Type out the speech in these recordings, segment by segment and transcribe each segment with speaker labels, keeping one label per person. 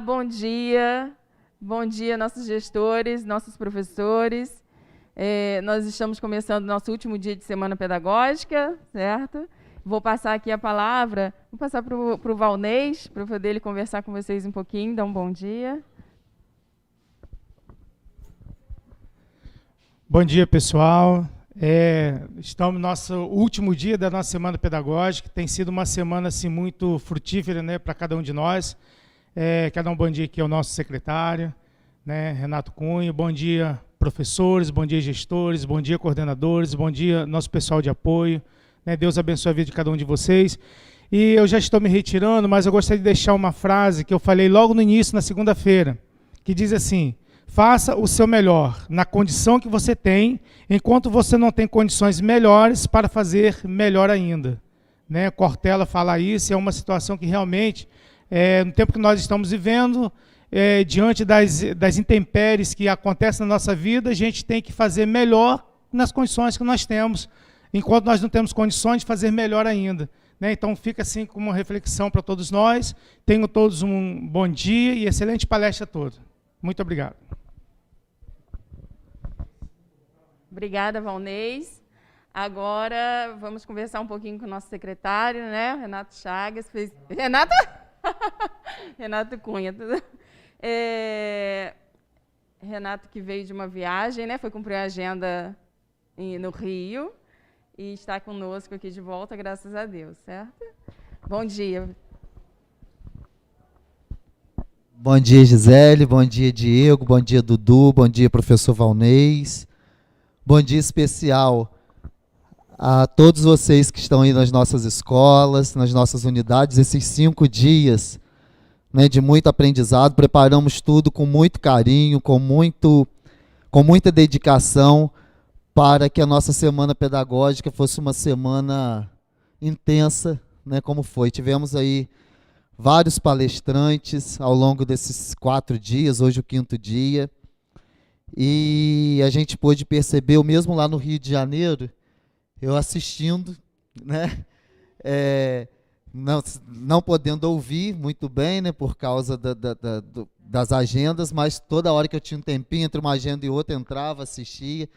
Speaker 1: Bom dia, nossos gestores, nossos professores. Nós estamos começando nosso último dia de semana pedagógica, certo? Vou passar aqui a palavra, vou passar para o Valnês, para poder ele conversar com vocês um pouquinho, dar um bom dia.
Speaker 2: Bom dia, pessoal. Estamos no nosso último dia da nossa semana pedagógica. Tem sido uma semana assim, muito frutífera, né, para cada um de nós. Quero dar um bom dia aqui ao nosso secretário, né, Renato Cunha. Bom dia, professores, bom dia, gestores, bom dia, coordenadores, bom dia, nosso pessoal de apoio. Né, Deus abençoe a vida de cada um de vocês. E eu já estou me retirando, mas eu gostaria de deixar uma frase que eu falei logo no início, na segunda-feira, que diz assim: faça o seu melhor na condição que você tem, enquanto você não tem condições melhores para fazer melhor ainda. Né? Cortella fala isso, é uma situação que realmente, no tempo que nós estamos vivendo, diante das intempéries que acontecem na nossa vida, a gente tem que fazer melhor nas condições que nós temos, enquanto nós não temos condições de fazer melhor ainda. Né? Então fica assim como uma reflexão para todos nós. Tenham todos um bom dia e excelente palestra a todos. Muito obrigado.
Speaker 1: Obrigada, Valnês. Agora vamos conversar um pouquinho com o nosso secretário, né? Renato Chagas. Renato Cunha. Renato, que veio de uma viagem, né? Foi cumprir a agenda no Rio e está conosco aqui de volta, graças a Deus, certo? Bom dia.
Speaker 3: Bom dia, Gisele, bom dia, Diego, bom dia, Dudu, bom dia, professor Valnês. Bom dia especial a todos vocês que estão aí nas nossas escolas, nas nossas unidades, esses 5 dias, né, de muito aprendizado. Preparamos tudo com muito carinho, com muita dedicação, para que a nossa semana pedagógica fosse uma semana intensa, né, como foi. Tivemos aí vários palestrantes ao longo desses 4 dias, hoje o 5º dia, e a gente pôde perceber, mesmo lá no Rio de Janeiro, eu assistindo, né, não podendo ouvir muito bem, né, por causa das agendas, mas toda hora que eu tinha um tempinho entre uma agenda e outra, entrava, assistia,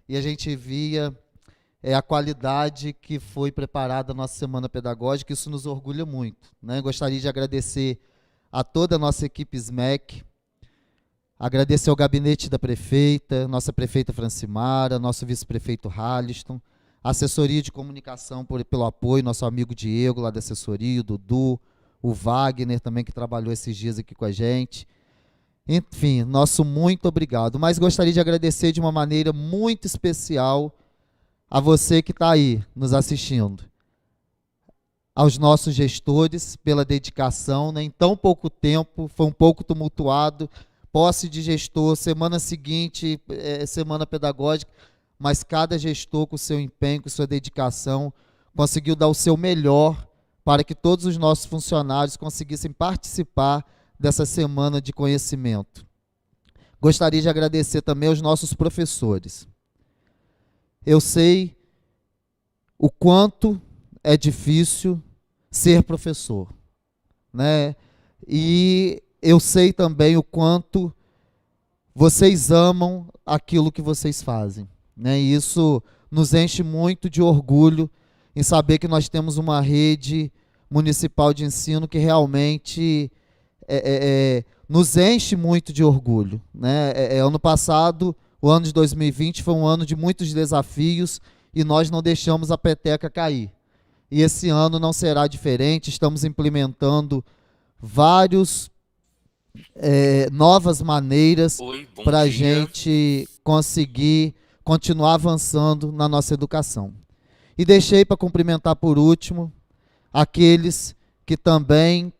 Speaker 3: e a gente via a qualidade que foi preparada a nossa semana pedagógica. Isso nos orgulha muito. Né? Gostaria de agradecer a toda a nossa equipe SMEC, agradecer ao gabinete da prefeita, nossa prefeita Francimara, nosso vice-prefeito Haliston, a assessoria de comunicação pelo apoio, nosso amigo Diego, lá da assessoria, o Dudu, o Wagner também, que trabalhou esses dias aqui com a gente. Enfim, nosso muito obrigado. Mas gostaria de agradecer de uma maneira muito especial a você que está aí nos assistindo, aos nossos gestores pela dedicação, né? Em tão pouco tempo, foi um pouco tumultuado, posse de gestor, semana seguinte, semana pedagógica, mas cada gestor com seu empenho, com sua dedicação, conseguiu dar o seu melhor para que todos os nossos funcionários conseguissem participar dessa semana de conhecimento. Gostaria de agradecer também aos nossos professores. Eu sei o quanto é difícil ser professor, né? E eu sei também o quanto vocês amam aquilo que vocês fazem, né? E isso nos enche muito de orgulho em saber que nós temos uma rede municipal de ensino que realmente nos enche muito de orgulho, né? Ano passado, o ano de 2020 foi um ano de muitos desafios e nós não deixamos a peteca cair. E esse ano não será diferente, estamos implementando vários novas maneiras para a gente conseguir continuar avançando na nossa educação. E deixei para cumprimentar por último aqueles que também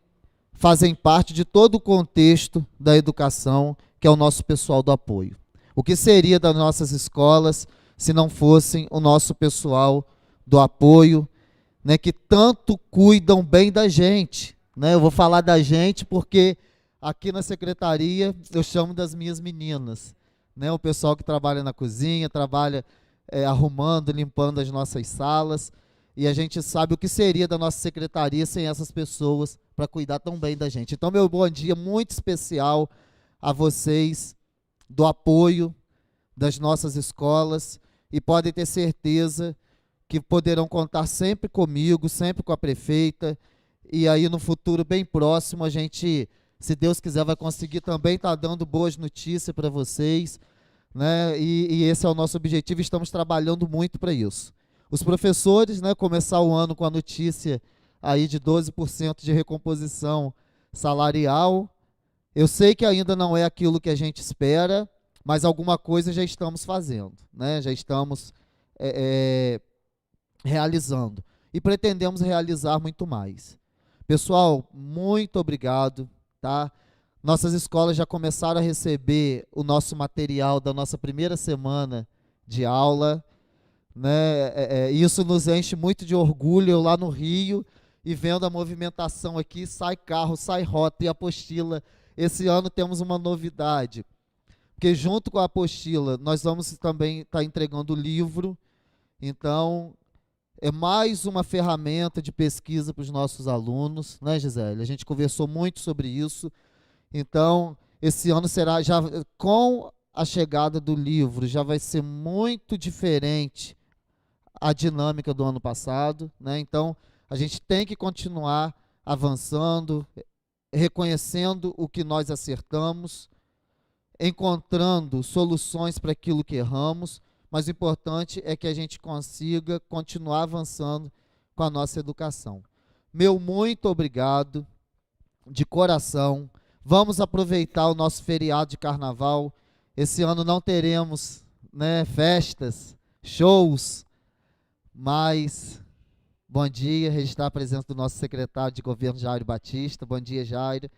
Speaker 3: fazem parte de todo o contexto da educação, que é o nosso pessoal do apoio. O que seria das nossas escolas se não fossem o nosso pessoal do apoio, né, que tanto cuidam bem da gente, né? Eu vou falar da gente porque aqui na secretaria eu chamo das minhas meninas, né? O pessoal que trabalha na cozinha, trabalha arrumando, limpando as nossas salas. e a gente sabe o que seria da nossa secretaria sem essas pessoas para cuidar tão bem da gente. Então, meu bom dia muito especial a vocês do apoio das nossas escolas, e podem ter certeza que poderão contar sempre comigo, sempre com a prefeita, e aí no futuro bem próximo a gente, se Deus quiser, vai conseguir também estar dando boas notícias para vocês, né? E esse é o nosso objetivo, estamos trabalhando muito para isso. Os professores, né, começar o ano com a notícia aí de 12% de recomposição salarial. Eu sei que ainda não é aquilo que a gente espera, mas alguma coisa já estamos fazendo, né? Já estamos realizando. E pretendemos realizar muito mais. Pessoal, muito obrigado, tá? Nossas escolas já começaram a receber o nosso material da nossa primeira semana de aula, né? Isso nos enche muito de orgulho. Eu lá no Rio, e vendo a movimentação aqui, sai carro, sai rota e apostila. Esse ano temos uma novidade, porque junto com a apostila, nós vamos também estar entregando o livro. Então, é mais uma ferramenta de pesquisa para os nossos alunos, né, Gisele? A gente conversou muito sobre isso. Então, esse ano será, já com a chegada do livro, já vai ser muito diferente a dinâmica do ano passado, né? Então, a gente tem que continuar avançando, reconhecendo o que nós acertamos, encontrando soluções para aquilo que erramos, mas o importante é que a gente consiga continuar avançando com a nossa educação. Meu muito obrigado, de coração. Vamos aproveitar o nosso feriado de carnaval. Esse ano não teremos, né, festas, shows, mas bom dia, registrar a presença do nosso secretário de governo, Jairo Batista. Bom dia, Jairo.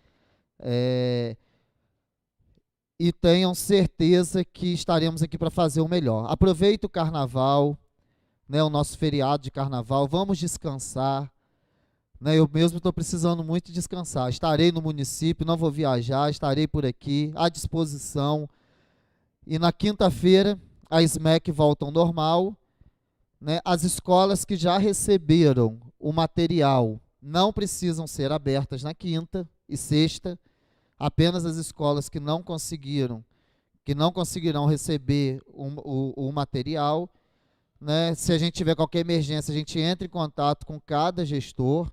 Speaker 3: E tenham certeza que estaremos aqui para fazer o melhor. Aproveite o carnaval, né, o nosso feriado de carnaval, vamos descansar. Né, eu mesmo estou precisando muito descansar. Estarei no município, não vou viajar, estarei por aqui, à disposição. E na quinta-feira, a SMEC volta ao normal. Né, as escolas que já receberam o material não precisam ser abertas na quinta e sexta. Apenas as escolas que não conseguirão receber o material, né? Se a gente tiver qualquer emergência, a gente entra em contato com cada gestor,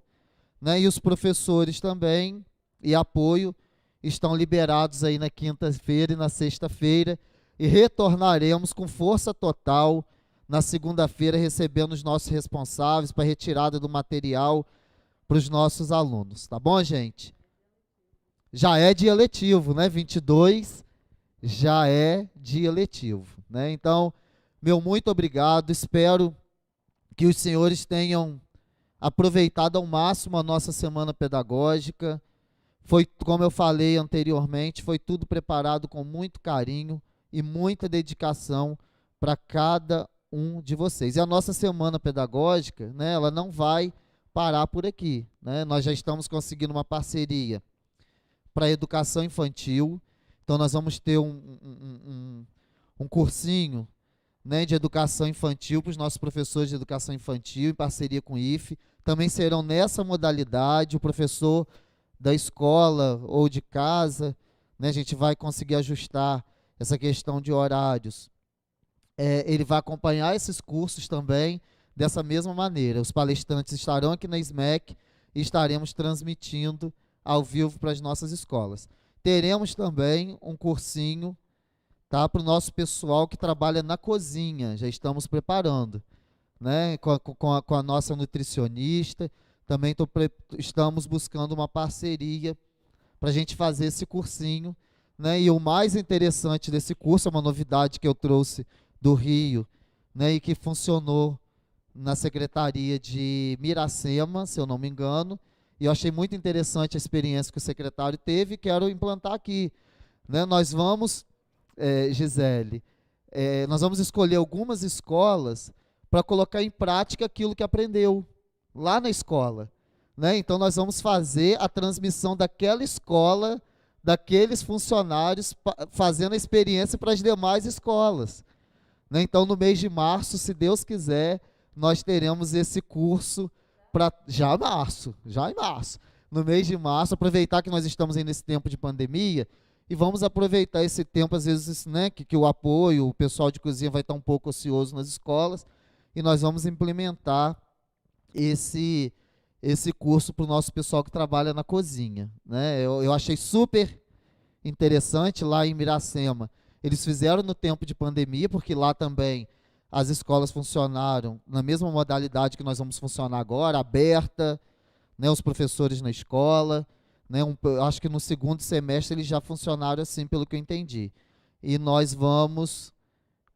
Speaker 3: né? E os professores também, e apoio, estão liberados aí na quinta-feira e na sexta-feira, e retornaremos com força total na segunda-feira, recebendo os nossos responsáveis para retirada do material para os nossos alunos. Tá bom, gente? Já é dia letivo, né? 22 já é dia letivo, né? Então, meu muito obrigado. Espero que os senhores tenham aproveitado ao máximo a nossa semana pedagógica. Foi, como eu falei anteriormente, foi tudo preparado com muito carinho e muita dedicação para cada um de vocês. E a nossa semana pedagógica, né, ela não vai parar por aqui, né? Nós já estamos conseguindo uma parceria para a educação infantil. Então, nós vamos ter um cursinho, né, de educação infantil para os nossos professores de educação infantil, em parceria com o IFE. Também serão nessa modalidade, o professor da escola ou de casa, né, a gente vai conseguir ajustar essa questão de horários. Ele vai acompanhar esses cursos também dessa mesma maneira. Os palestrantes estarão aqui na SMEC e estaremos transmitindo ao vivo para as nossas escolas. Teremos também um cursinho, tá, para o nosso pessoal que trabalha na cozinha, já estamos preparando, né, com a nossa nutricionista. Também estamos buscando uma parceria para a gente fazer esse cursinho, né, e o mais interessante desse curso, é uma novidade que eu trouxe do Rio, né, e que funcionou na Secretaria de Miracema, se eu não me engano, e eu achei muito interessante a experiência que o secretário teve e quero implantar aqui. Né? Nós vamos, Gisele, nós vamos escolher algumas escolas para colocar em prática aquilo que aprendeu lá na escola. Né? Então, nós vamos fazer a transmissão daquela escola, daqueles funcionários, fazendo a experiência para as demais escolas. Né? Então, no mês de março, se Deus quiser, nós teremos esse curso já em março. No mês de março, aproveitar que nós estamos aí nesse tempo de pandemia e vamos aproveitar esse tempo, às vezes, né, que o apoio, o pessoal de cozinha vai estar um pouco ocioso nas escolas e nós vamos implementar esse curso para o nosso pessoal que trabalha na cozinha, né? Eu achei super interessante lá em Miracema. Eles fizeram no tempo de pandemia, porque lá também as escolas funcionaram na mesma modalidade que nós vamos funcionar agora, aberta, né, os professores na escola, né, acho que no segundo semestre eles já funcionaram assim, pelo que eu entendi. E nós vamos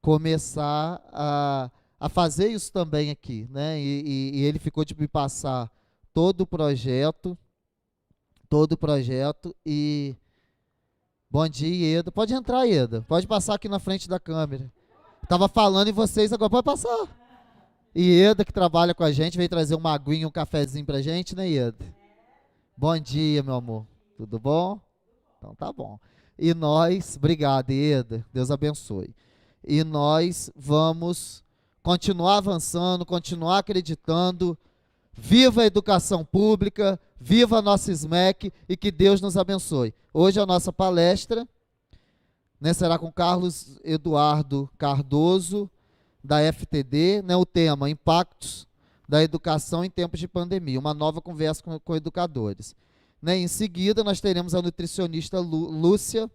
Speaker 3: começar a fazer isso também aqui, né? E ele ficou de me passar todo o projeto e... Bom dia, Eda. Pode entrar, Eda. Pode passar aqui na frente da câmera. Estava falando em vocês, agora pode passar. E Eda, que trabalha com a gente, veio trazer uma aguinha, um cafezinho pra gente, né, Eda? Bom dia, meu amor. Tudo bom? Então tá bom. E nós, obrigado, Eda. Deus abençoe. E nós vamos continuar avançando, continuar acreditando. Viva a educação pública, viva a nossa SMEC e que Deus nos abençoe. Hoje a nossa palestra, né, será com Carlos Eduardo Cardoso, da FTD, né, o tema Impactos da Educação em Tempos de Pandemia, uma nova conversa com educadores. Né, em seguida, nós teremos a nutricionista Lúcia,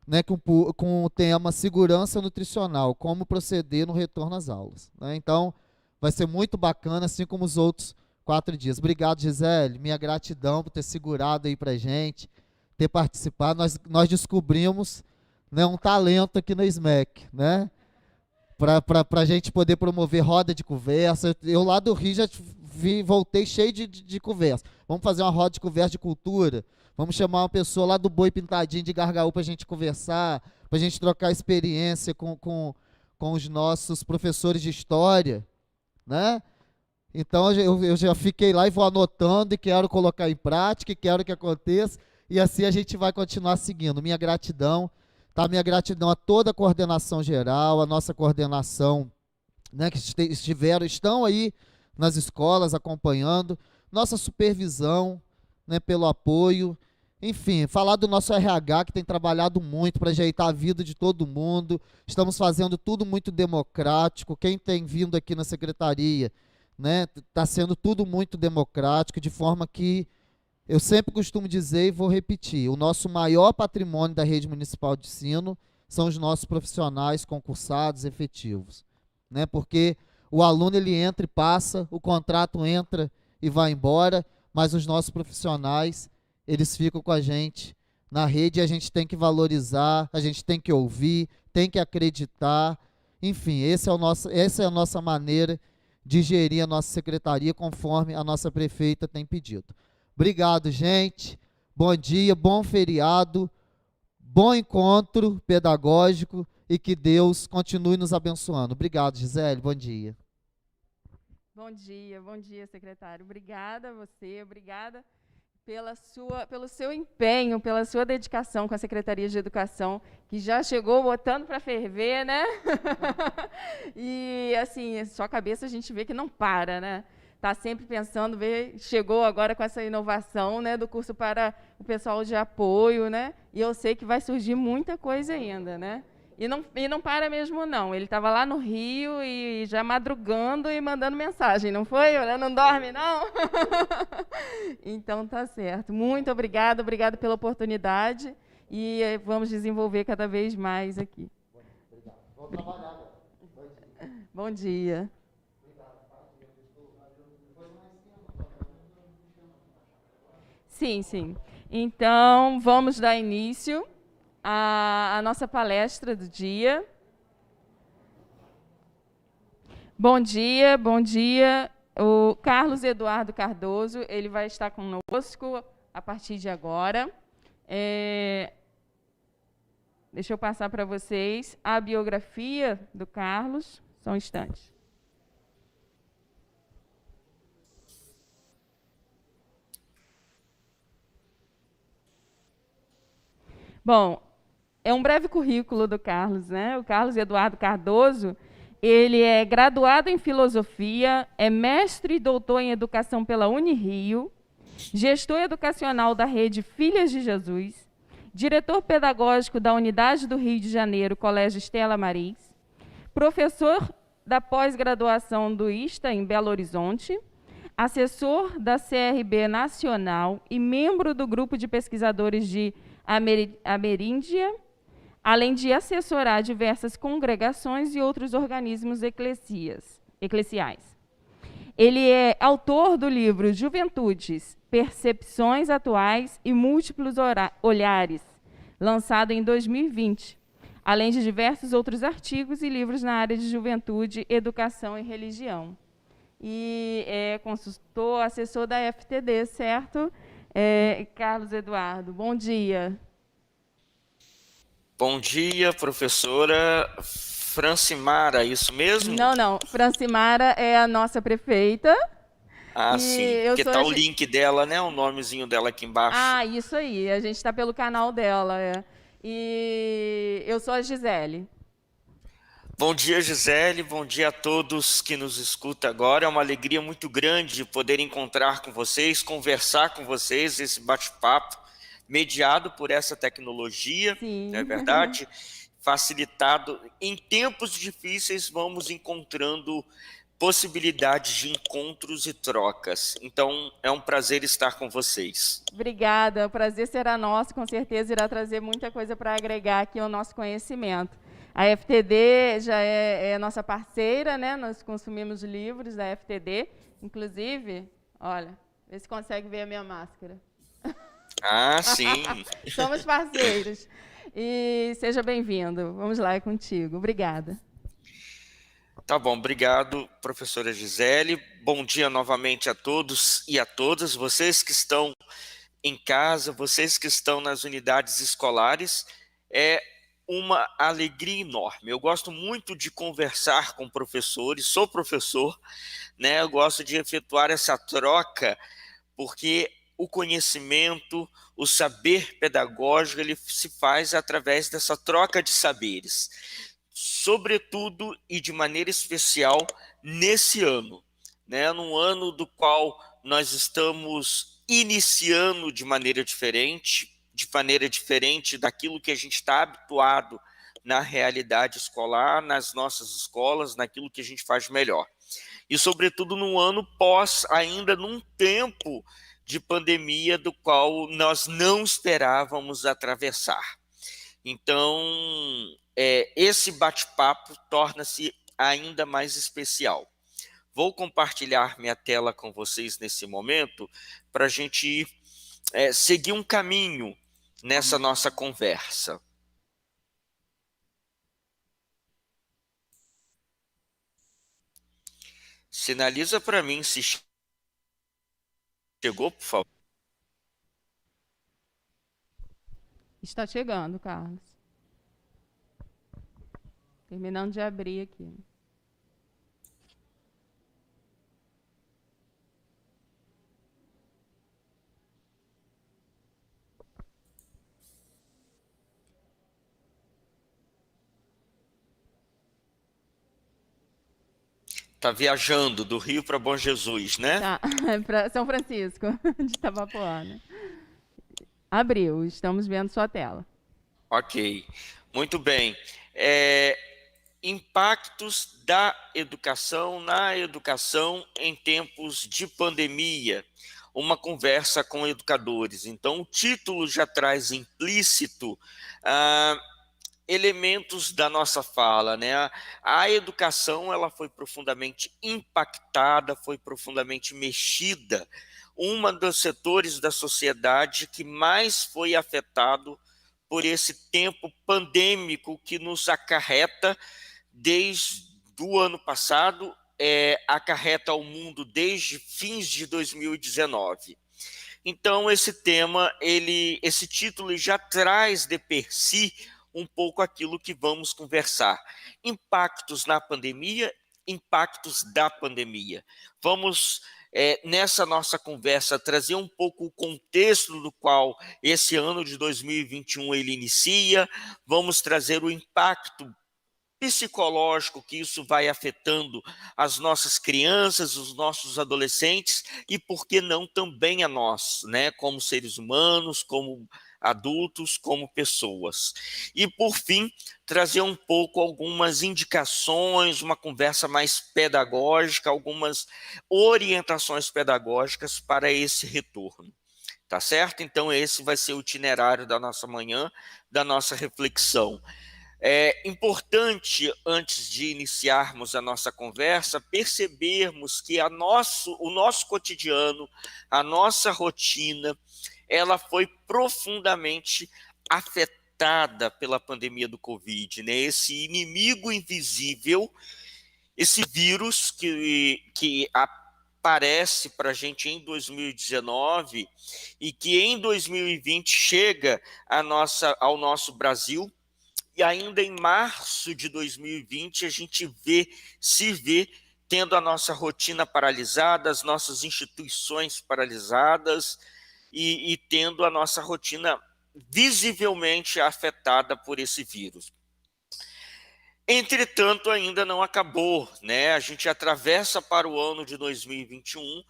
Speaker 3: né, com o tema Segurança Nutricional, como proceder no retorno às aulas. Né, então, vai ser muito bacana, assim como os outros 4 dias. Obrigado, Gisele. Minha gratidão por ter segurado aí pra gente, ter participado. Nós descobrimos, né, um talento aqui na SMEC, né? Para a gente poder promover roda de conversa. Eu lá do Rio já voltei cheio de conversa. Vamos fazer uma roda de conversa de cultura. Vamos chamar uma pessoa lá do Boi Pintadinho de Gargaú para a gente conversar, para a gente trocar experiência com os nossos professores de história, né? Então eu já fiquei lá e vou anotando e quero colocar em prática e quero que aconteça e assim a gente vai continuar seguindo. Minha gratidão, tá? Minha gratidão a toda a coordenação geral, a nossa coordenação, né, que estão aí nas escolas acompanhando, nossa supervisão, né, pelo apoio, enfim, falar do nosso RH que tem trabalhado muito para ajeitar a vida de todo mundo. Estamos fazendo tudo muito democrático. Quem tem vindo aqui na secretaria, né, está sendo tudo muito democrático, de forma que eu sempre costumo dizer e vou repetir, o nosso maior patrimônio da rede municipal de ensino são os nossos profissionais concursados efetivos, né, porque o aluno ele entra e passa, o contrato entra e vai embora, mas os nossos profissionais eles ficam com a gente na rede e a gente tem que valorizar, a gente tem que ouvir, tem que acreditar, enfim, essa é a nossa maneira de gerir a nossa secretaria conforme a nossa prefeita tem pedido. Obrigado, gente, bom dia, bom feriado, bom encontro pedagógico e que Deus continue nos abençoando. Obrigado, Gisele, bom dia.
Speaker 1: Bom dia, secretário. Obrigada a você, obrigada pelo seu empenho, pela sua dedicação com a Secretaria de Educação, que já chegou botando para ferver, né? E, assim, sua cabeça a gente vê que não para, né? Está sempre pensando, chegou agora com essa inovação, né, do curso para o pessoal de apoio, né? E eu sei que vai surgir muita coisa ainda, né? E não para mesmo, não. Ele estava lá no Rio e já madrugando e mandando mensagem, não foi? Não dorme, não? Então, tá certo. Muito obrigada pela oportunidade e vamos desenvolver cada vez mais aqui.
Speaker 3: Obrigado. Vamos trabalhar.
Speaker 1: Bom dia. Sim. Então, vamos dar início a nossa palestra do dia. Bom dia. O Carlos Eduardo Cardoso, ele vai estar conosco a partir de agora. Deixa eu passar para vocês a biografia do Carlos. Só um instante. Bom, é um breve currículo do Carlos, né? O Carlos Eduardo Cardoso, Ele é graduado em filosofia, é mestre e doutor em educação pela Unirio, gestor educacional da rede Filhas de Jesus, diretor pedagógico da Unidade do Rio de Janeiro, Colégio Estela Maris, professor da pós-graduação do ISTA em Belo Horizonte, assessor da CRB Nacional e membro do grupo de pesquisadores de Ameríndia, além de assessorar diversas congregações e outros organismos eclesiais. Ele é autor do livro Juventudes, Percepções Atuais e Múltiplos Olhares, lançado em 2020, além de diversos outros artigos e livros na área de juventude, educação e religião. E é consultor, assessor da FTD, certo? Carlos Eduardo, bom dia.
Speaker 4: Bom dia, professora Francimara, isso mesmo?
Speaker 1: Não. Francimara é a nossa prefeita.
Speaker 4: Ah,
Speaker 1: E
Speaker 4: sim.
Speaker 1: eu
Speaker 4: Porque
Speaker 1: sou
Speaker 4: tá
Speaker 1: a
Speaker 4: o link dela, né? O nomezinho dela aqui embaixo.
Speaker 1: Ah, isso aí. A gente está pelo canal dela. E eu sou a Gisele.
Speaker 4: Bom dia, Gisele. Bom dia a todos que nos escutam agora. É uma alegria muito grande de poder encontrar com vocês, conversar com vocês, esse bate-papo mediado por essa tecnologia,
Speaker 1: Sim.
Speaker 4: não é verdade? Facilitado. Em tempos difíceis, vamos encontrando possibilidades de encontros e trocas. Então, é um prazer estar com vocês.
Speaker 1: Obrigada. O prazer será nosso. Com certeza irá trazer muita coisa para agregar aqui ao nosso conhecimento. A FTD já é nossa parceira, né? Nós consumimos livros da FTD. Inclusive, olha, vê se consegue ver a minha máscara.
Speaker 4: Ah, sim.
Speaker 1: Somos parceiros. E seja bem-vindo. Vamos lá, é contigo. Obrigada.
Speaker 4: Tá bom, obrigado, professora Gisele. Bom dia novamente a todos e a todas. Vocês que estão em casa, vocês que estão nas unidades escolares, é uma alegria enorme. Eu gosto muito de conversar com professores, sou professor, né? Eu gosto de efetuar essa troca, porque o conhecimento, o saber pedagógico, ele se faz através dessa troca de saberes. Sobretudo e de maneira especial nesse ano, né? Num ano do qual nós estamos iniciando de maneira diferente daquilo que a gente está habituado na realidade escolar, nas nossas escolas, naquilo que a gente faz melhor. E, sobretudo, num ano pós, ainda num tempo de pandemia do qual nós não esperávamos atravessar. Então, esse bate-papo torna-se ainda mais especial. Vou compartilhar minha tela com vocês nesse momento para a gente seguir um caminho nessa nossa conversa. Sinaliza para mim se chegou, por favor.
Speaker 1: Está chegando, Carlos. Terminando de abrir aqui.
Speaker 4: Está viajando do Rio para Bom Jesus, né?
Speaker 1: Tá, para São Francisco, de Itabapoana. Né? Abriu, estamos vendo sua tela.
Speaker 4: Ok, muito bem. Impactos da educação na educação em tempos de pandemia. Uma conversa com educadores. Então, o título já traz implícito elementos da nossa fala, né? A educação, ela foi profundamente impactada, foi profundamente mexida. Um dos setores da sociedade que mais foi afetado por esse tempo pandêmico que nos acarreta desde o ano passado, acarreta ao mundo desde fins de 2019. Então, esse tema, esse título já traz de per si um pouco aquilo que vamos conversar. Impactos na pandemia, impactos da pandemia. Vamos, nessa nossa conversa, trazer um pouco o contexto do qual esse ano de 2021 ele inicia, vamos trazer o impacto psicológico que isso vai afetando as nossas crianças, os nossos adolescentes e, por que não, também a nós, né, como seres humanos, como adultos, como pessoas. E, por fim, trazer um pouco algumas indicações, uma conversa mais pedagógica, algumas orientações pedagógicas para esse retorno. Tá certo? Então, esse vai ser o itinerário da nossa manhã, da nossa reflexão. É importante, antes de iniciarmos a nossa conversa, percebermos que o nosso cotidiano, a nossa rotina, ela foi profundamente afetada pela pandemia do Covid, né? Esse inimigo invisível, esse vírus que aparece para a gente em 2019 e que em 2020 chega ao nosso Brasil, e ainda em março de 2020 a gente se vê tendo a nossa rotina paralisada, as nossas instituições paralisadas e tendo a nossa rotina visivelmente afetada por esse vírus. Entretanto, ainda não acabou, né? A gente atravessa para o ano de 2021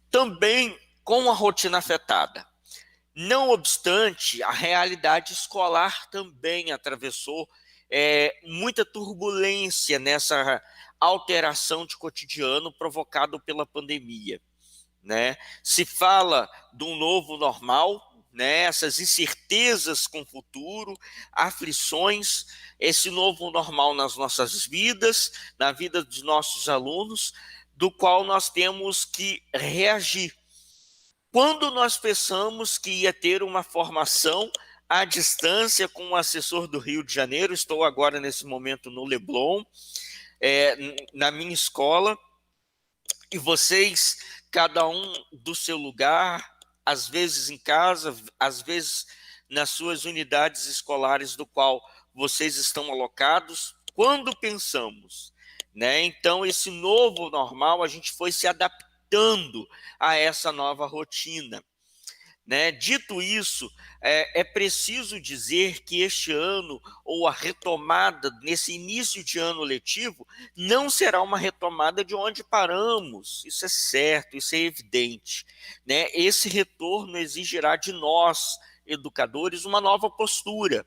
Speaker 4: também com a rotina afetada. Não obstante, a realidade escolar também atravessou muita turbulência nessa alteração de cotidiano provocado pela pandemia, né? Se fala de um novo normal, né? Essas incertezas com o futuro, aflições, esse novo normal nas nossas vidas, na vida dos nossos alunos, do qual nós temos que reagir. Quando nós pensamos que ia ter uma formação à distância com um assessor do Rio de Janeiro, estou agora nesse momento no Leblon, na minha escola, e vocês, cada um do seu lugar, às vezes em casa, às vezes nas suas unidades escolares do qual vocês estão alocados, quando pensamos, né? Então, esse novo normal, a gente foi se adaptando a essa nova rotina, né? Dito isso, é preciso dizer que este ano, ou a retomada nesse início de ano letivo, não será uma retomada de onde paramos, isso é certo, isso é evidente, né? Esse retorno exigirá de nós, educadores, uma nova postura,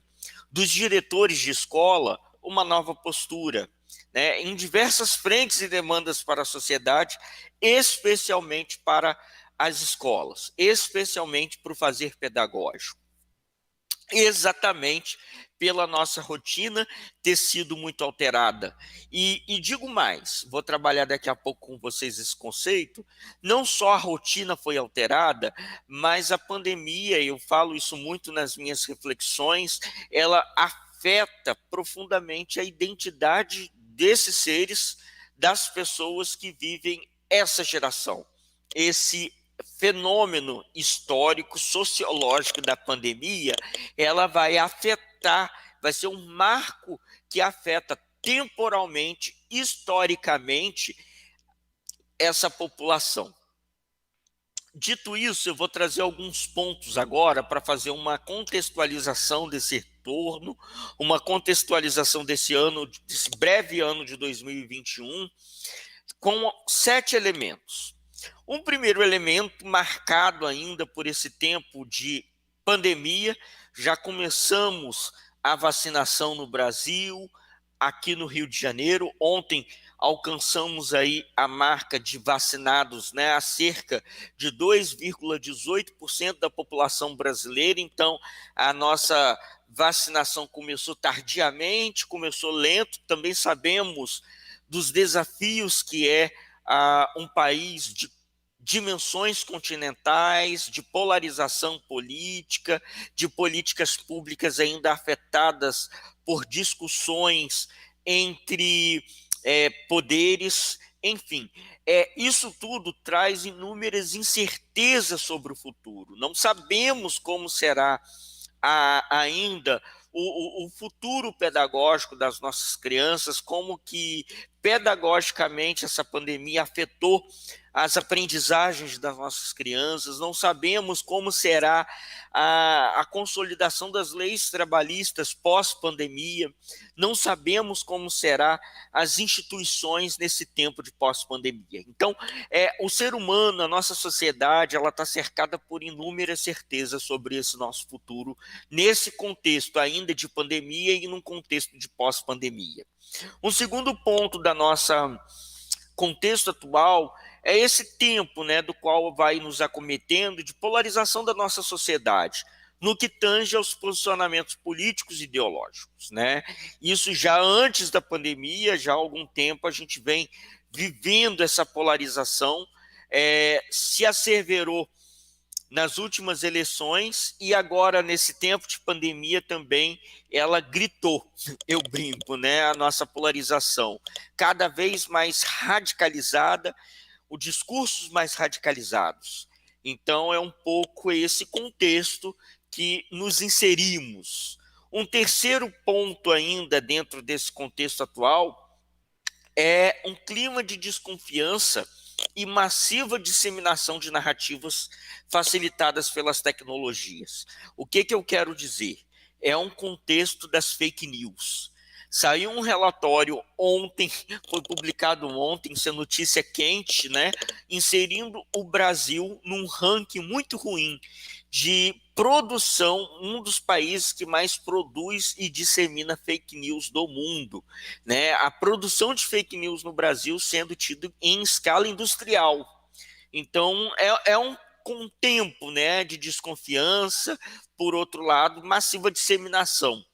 Speaker 4: dos diretores de escola, uma nova postura, né? Em diversas frentes e demandas para a sociedade, especialmente para as escolas, especialmente para o fazer pedagógico. Exatamente pela nossa rotina ter sido muito alterada. E digo mais, vou trabalhar daqui a pouco com vocês esse conceito, não só a rotina foi alterada, mas a pandemia, eu falo isso muito nas minhas reflexões, ela afeta profundamente a identidade desses seres, das pessoas que vivem essa geração. Esse fenômeno histórico, sociológico da pandemia, ela vai afetar, vai ser um marco que afeta temporalmente, historicamente, essa população. Dito isso, eu vou trazer alguns pontos agora para fazer uma contextualização desse retorno, uma contextualização desse ano, desse breve ano de 2021, com 7 elementos. Um primeiro elemento marcado ainda por esse tempo de pandemia, já começamos a vacinação no Brasil, aqui no Rio de Janeiro. Ontem alcançamos aí a marca de vacinados, né, a cerca de 2,18% da população brasileira. Então, a nossa vacinação começou tardiamente, começou lento. Também sabemos dos desafios que é um país de dimensões continentais, de polarização política, de políticas públicas ainda afetadas por discussões entre poderes, enfim. Isso tudo traz inúmeras incertezas sobre o futuro. Não sabemos como será ainda o futuro pedagógico das nossas crianças, como que pedagogicamente essa pandemia afetou as aprendizagens das nossas crianças, não sabemos como será a consolidação das leis trabalhistas pós-pandemia, não sabemos como será as instituições nesse tempo de pós-pandemia. Então, o ser humano, a nossa sociedade, ela está cercada por inúmeras certezas sobre esse nosso futuro, nesse contexto ainda de pandemia e num contexto de pós-pandemia. Um segundo ponto da nossa contexto atual é esse tempo, né, do qual vai nos acometendo de polarização da nossa sociedade, no que tange aos posicionamentos políticos e ideológicos, né? Isso já antes da pandemia, já há algum tempo a gente vem vivendo essa polarização, se asseverou nas últimas eleições e agora nesse tempo de pandemia também ela gritou, eu brinco, né, a nossa polarização cada vez mais radicalizada, os discursos mais radicalizados. Então é um pouco esse contexto que nos inserimos. Um terceiro ponto ainda dentro desse contexto atual é um clima de desconfiança e massiva disseminação de narrativas facilitadas pelas tecnologias. O que eu quero dizer? É um contexto das fake news. Saiu um relatório ontem, foi publicado ontem, isso é notícia quente, né? Inserindo o Brasil num ranking muito ruim de produção, um dos países que mais produz e dissemina fake news do mundo, né? A produção de fake news no Brasil sendo tido em escala industrial. Então, é um tempo, né, de desconfiança, por outro lado, massiva disseminação,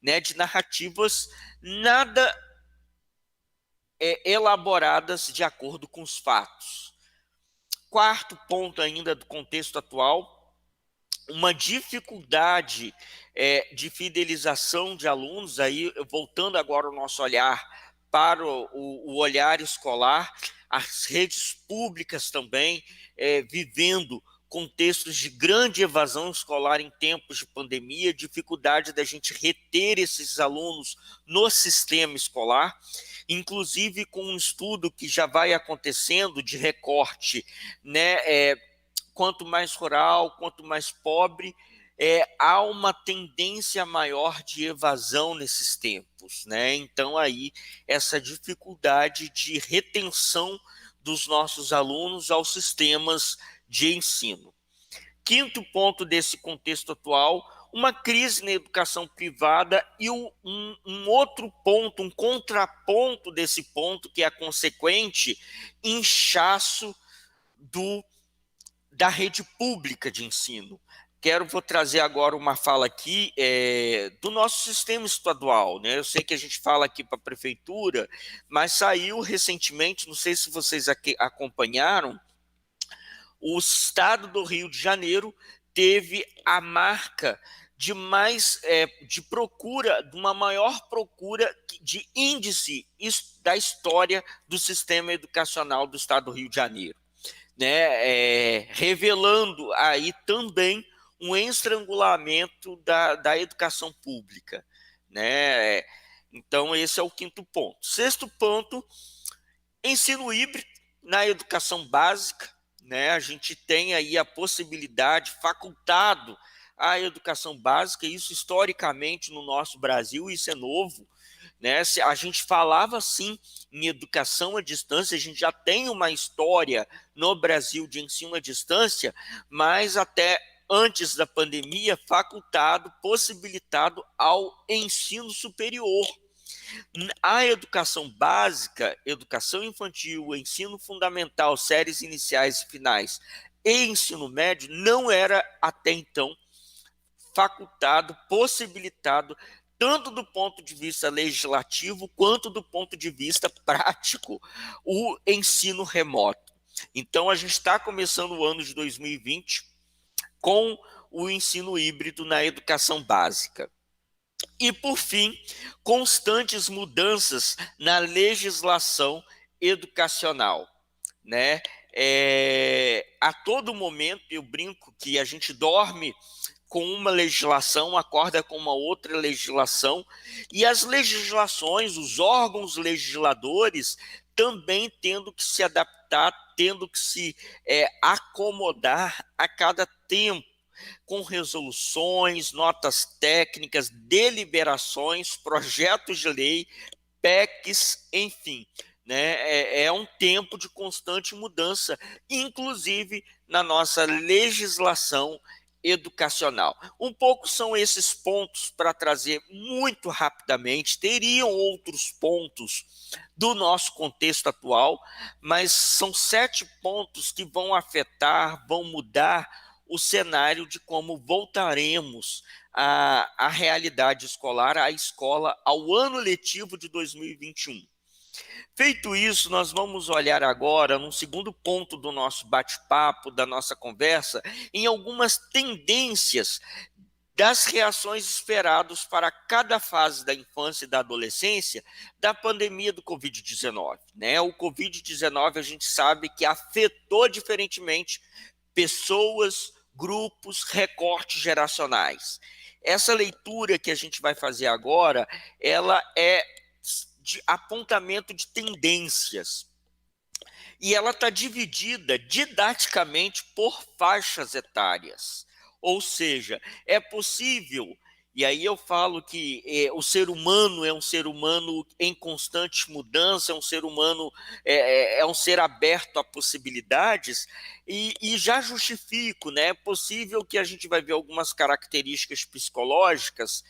Speaker 4: né, de narrativas nada elaboradas de acordo com os fatos. Quarto ponto ainda do contexto atual, uma dificuldade de fidelização de alunos, aí voltando agora o nosso olhar para o olhar escolar, as redes públicas também vivendo contextos de grande evasão escolar em tempos de pandemia, dificuldade da gente reter esses alunos no sistema escolar, inclusive com um estudo que já vai acontecendo de recorte, né, quanto mais rural, quanto mais pobre, há uma tendência maior de evasão nesses tempos, né? Então aí essa dificuldade de retenção dos nossos alunos aos sistemas de ensino. Quinto ponto desse contexto atual, uma crise na educação privada e um outro ponto, um contraponto desse ponto, que é a consequente inchaço da rede pública de ensino. Vou trazer agora uma fala aqui do nosso sistema estadual, né? Eu sei que a gente fala aqui para a prefeitura, mas saiu recentemente, não sei se vocês acompanharam, o estado do Rio de Janeiro teve a marca de uma maior procura de índice da história do sistema educacional do estado do Rio de Janeiro, né? Revelando aí também um estrangulamento da educação pública, né? Então esse é o quinto ponto. Sexto ponto, ensino híbrido na educação básica, né? A gente tem aí a possibilidade, facultado a educação básica, isso historicamente no nosso Brasil, isso é novo, né? A gente falava sim em educação à distância, a gente já tem uma história no Brasil de ensino à distância, mas até antes da pandemia, facultado, possibilitado ao ensino superior. A educação básica, educação infantil, ensino fundamental, séries iniciais e finais e ensino médio não era até então facultado, possibilitado, tanto do ponto de vista legislativo quanto do ponto de vista prático, o ensino remoto. Então a gente está começando o ano de 2020 com o ensino híbrido na educação básica. E, por fim, constantes mudanças na legislação educacional, né? A todo momento, eu brinco que a gente dorme com uma legislação, acorda com uma outra legislação, e as legislações, os órgãos legisladores, também tendo que se adaptar está tendo que se acomodar a cada tempo, com resoluções, notas técnicas, deliberações, projetos de lei, PECs, enfim, né? É um tempo de constante mudança, inclusive na nossa legislação educacional. Um pouco são esses pontos para trazer muito rapidamente. Teriam outros pontos do nosso contexto atual, mas são 7 pontos que vão afetar, vão mudar o cenário de como voltaremos à realidade escolar, à escola, ao ano letivo de 2021. Feito isso, nós vamos olhar agora, num segundo ponto do nosso bate-papo, da nossa conversa, em algumas tendências das reações esperadas para cada fase da infância e da adolescência da pandemia do Covid-19. Né? O Covid-19, a gente sabe que afetou diferentemente pessoas, grupos, recortes geracionais. Essa leitura que a gente vai fazer agora, ela é de apontamento de tendências. E ela está dividida didaticamente por faixas etárias. Ou seja, é possível, e aí eu falo que o ser humano é um ser humano em constante mudança, é um ser humano, é um ser aberto a possibilidades, e já justifico, né? É possível que a gente vai ver algumas características psicológicas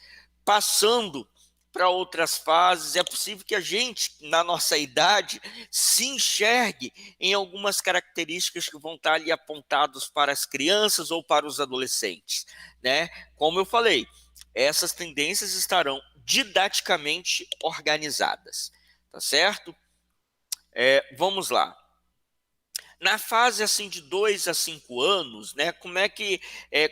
Speaker 4: passando para outras fases. É possível que a gente, na nossa idade, se enxergue em algumas características que vão estar ali apontadas para as crianças ou para os adolescentes, né? Como eu falei, essas tendências estarão didaticamente organizadas, tá certo? Vamos lá. Na fase assim de 2 a 5 anos, né,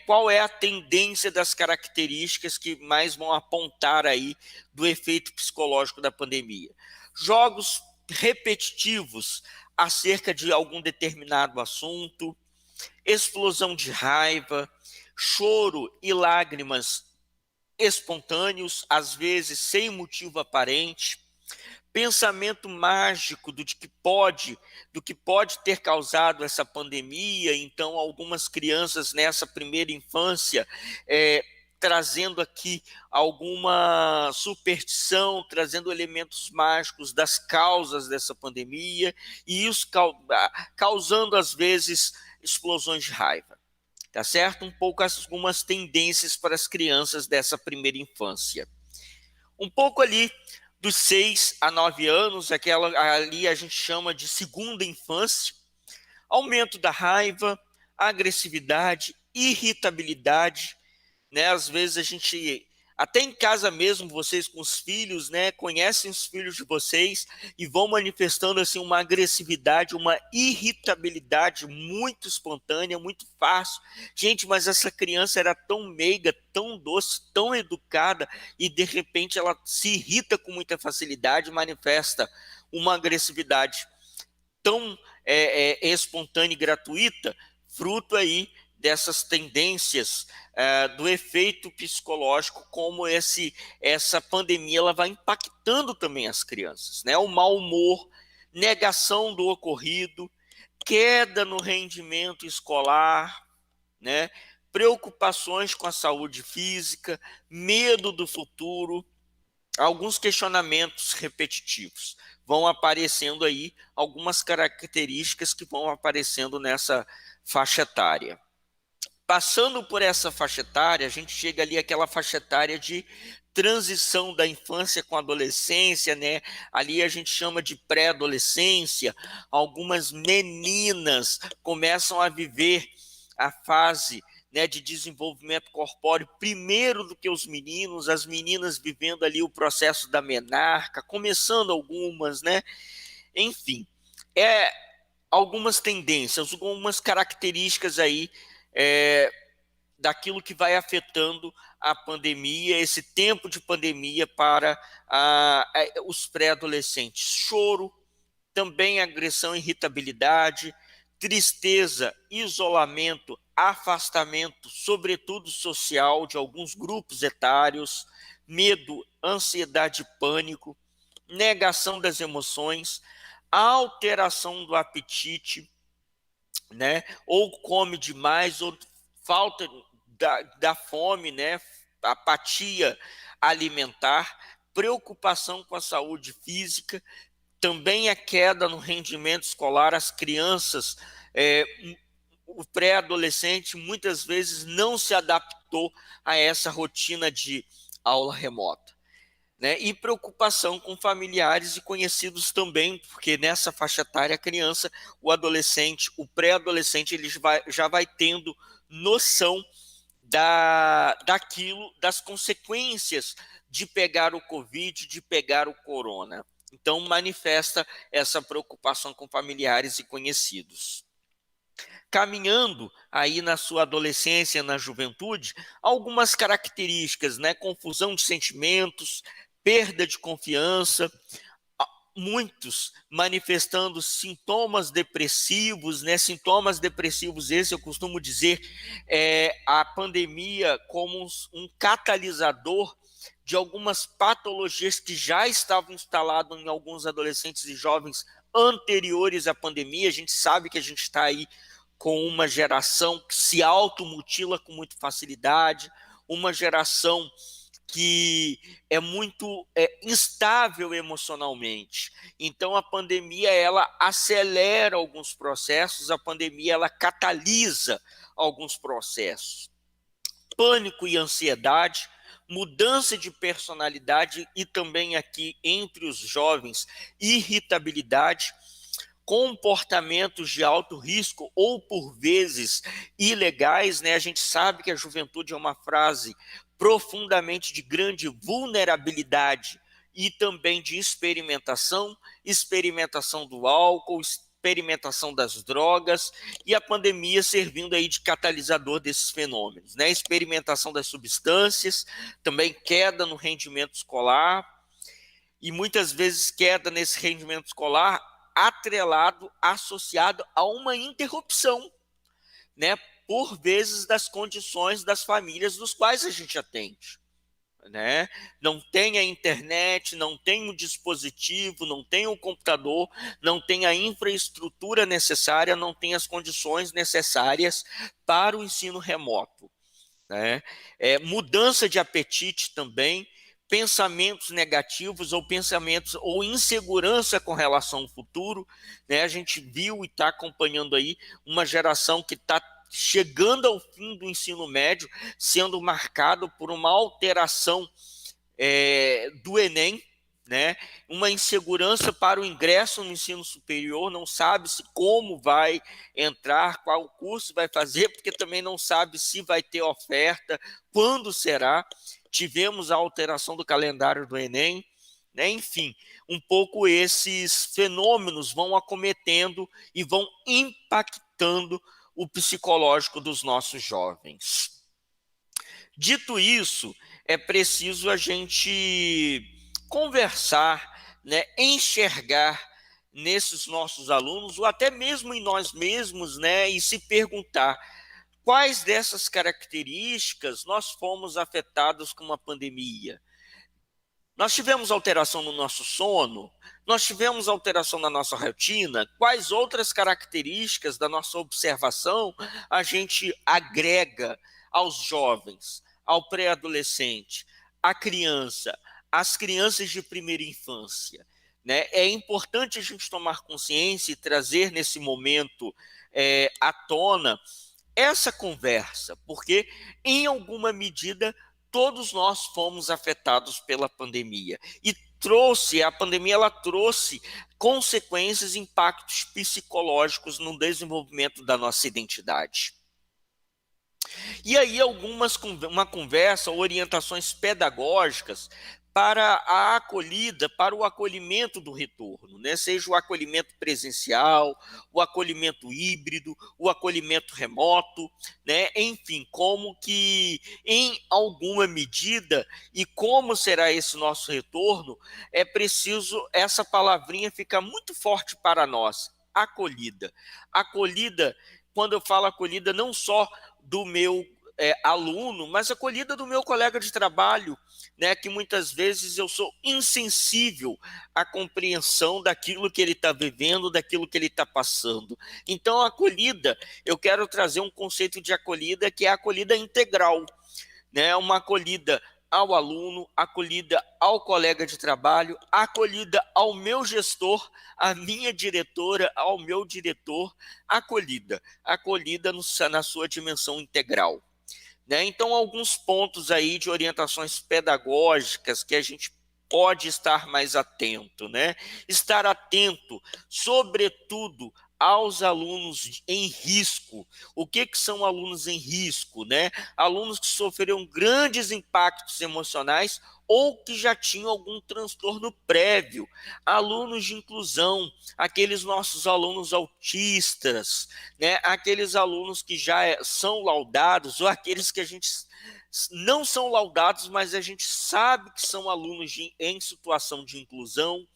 Speaker 4: qual é a tendência das características que mais vão apontar aí do efeito psicológico da pandemia? Jogos repetitivos acerca de algum determinado assunto, explosão de raiva, choro e lágrimas espontâneos, às vezes sem motivo aparente, pensamento mágico do que pode ter causado essa pandemia. Então, algumas crianças nessa primeira infância trazendo aqui alguma superstição, trazendo elementos mágicos das causas dessa pandemia, e isso causando, às vezes, explosões de raiva. Tá certo? Um pouco algumas tendências para as crianças dessa primeira infância. Um pouco ali dos 6 a 9 anos, ali a gente chama de segunda infância, aumento da raiva, agressividade, irritabilidade, né? Às vezes a gente, até em casa mesmo, vocês com os filhos, né, conhecem os filhos de vocês e vão manifestando assim uma agressividade, uma irritabilidade muito espontânea, muito fácil. Gente, mas essa criança era tão meiga, tão doce, tão educada, e de repente ela se irrita com muita facilidade, manifesta uma agressividade tão espontânea e gratuita, fruto aí dessas tendências do efeito psicológico, como essa pandemia ela vai impactando também as crianças, né? O mau humor, negação do ocorrido, queda no rendimento escolar, né? Preocupações com a saúde física, medo do futuro, alguns questionamentos repetitivos. Vão aparecendo aí algumas características que vão aparecendo nessa faixa etária. Passando por essa faixa etária, a gente chega ali àquela faixa etária de transição da infância com a adolescência, né? Ali a gente chama de pré-adolescência. Algumas meninas começam a viver a fase, né, de desenvolvimento corpóreo primeiro do que os meninos, as meninas vivendo ali o processo da menarca, começando algumas, né? Enfim, algumas tendências, algumas características aí daquilo que vai afetando a pandemia, esse tempo de pandemia para os pré-adolescentes. Choro, também agressão e irritabilidade, tristeza, isolamento, afastamento, sobretudo social, de alguns grupos etários, medo, ansiedade e pânico, negação das emoções, alteração do apetite, né? Ou come demais, ou falta da fome, né? Apatia alimentar, preocupação com a saúde física, também a queda no rendimento escolar. As crianças, o pré-adolescente muitas vezes não se adaptou a essa rotina de aula remota, né? E preocupação com familiares e conhecidos também, porque nessa faixa etária a criança, o adolescente, o pré-adolescente, ele já vai tendo noção daquilo, das consequências de pegar o Covid, de pegar o corona. Então manifesta essa preocupação com familiares e conhecidos. Caminhando aí na sua adolescência, na juventude, algumas características, né? Confusão de sentimentos, perda de confiança, muitos manifestando sintomas depressivos, né? Sintomas depressivos esses, eu costumo dizer, a pandemia como um catalisador de algumas patologias que já estavam instaladas em alguns adolescentes e jovens anteriores à pandemia. A gente sabe que a gente está aí com uma geração que se automutila com muita facilidade, uma geração que é muito instável emocionalmente. Então a pandemia, ela acelera alguns processos, a pandemia, ela catalisa alguns processos. Pânico e ansiedade, mudança de personalidade e também aqui entre os jovens, irritabilidade, comportamentos de alto risco ou por vezes ilegais, né? A gente sabe que a juventude é uma fase profundamente de grande vulnerabilidade e também de experimentação do álcool, experimentação das drogas, e a pandemia servindo aí de catalisador desses fenômenos, né? Experimentação das substâncias, também queda no rendimento escolar, e muitas vezes queda nesse rendimento escolar atrelado, associado a uma interrupção, né? Por vezes das condições das famílias dos quais a gente atende, né? Não tem a internet, não tem o dispositivo, não tem o computador, não tem a infraestrutura necessária, não tem as condições necessárias para o ensino remoto, né? Mudança de apetite também, pensamentos negativos ou insegurança com relação ao futuro, né? A gente viu e está acompanhando aí uma geração que está chegando ao fim do ensino médio, sendo marcado por uma alteração do Enem, né? Uma insegurança para o ingresso no ensino superior, não sabe-se como vai entrar, qual curso vai fazer, porque também não sabe se vai ter oferta, quando será. Tivemos a alteração do calendário do Enem, né? Enfim, um pouco esses fenômenos vão acometendo e vão impactando o psicológico dos nossos jovens. Dito isso, é preciso a gente conversar, né, enxergar nesses nossos alunos, ou até mesmo em nós mesmos, né, e se perguntar quais dessas características nós fomos afetados com uma pandemia. Nós tivemos alteração no nosso sono, nós tivemos alteração na nossa rotina, quais outras características da nossa observação a gente agrega aos jovens, ao pré-adolescente, à criança, às crianças de primeira infância, né? É importante a gente tomar consciência e trazer nesse momento à tona essa conversa, porque em alguma medida todos nós fomos afetados pela pandemia e a pandemia ela trouxe consequências, impactos psicológicos no desenvolvimento da nossa identidade. E aí uma conversa, orientações pedagógicas para a acolhida, para o acolhimento do retorno, né? Seja o acolhimento presencial, o acolhimento híbrido, o acolhimento remoto, né? Enfim, como que em alguma medida e como será esse nosso retorno, é preciso essa palavrinha ficar muito forte para nós, acolhida. Acolhida, quando eu falo acolhida, não só do meu aluno, mas acolhida do meu colega de trabalho, né, que muitas vezes eu sou insensível à compreensão daquilo que ele está vivendo, daquilo que ele está passando. Então, a acolhida, eu quero trazer um conceito de acolhida que é a acolhida integral, né, uma acolhida ao aluno, acolhida ao colega de trabalho, acolhida ao meu gestor, à minha diretora, ao meu diretor, acolhida na sua dimensão integral. Né? Então, alguns pontos aí de orientações pedagógicas que a gente pode estar mais atento, né? Estar atento, sobretudo, aos alunos em risco. O que são alunos em risco, né? Alunos que sofreram grandes impactos emocionais ou que já tinham algum transtorno prévio, alunos de inclusão, aqueles nossos alunos autistas, né? Aqueles alunos que já são laudados, ou aqueles que a gente não são laudados, mas a gente sabe que são alunos em situação de inclusão,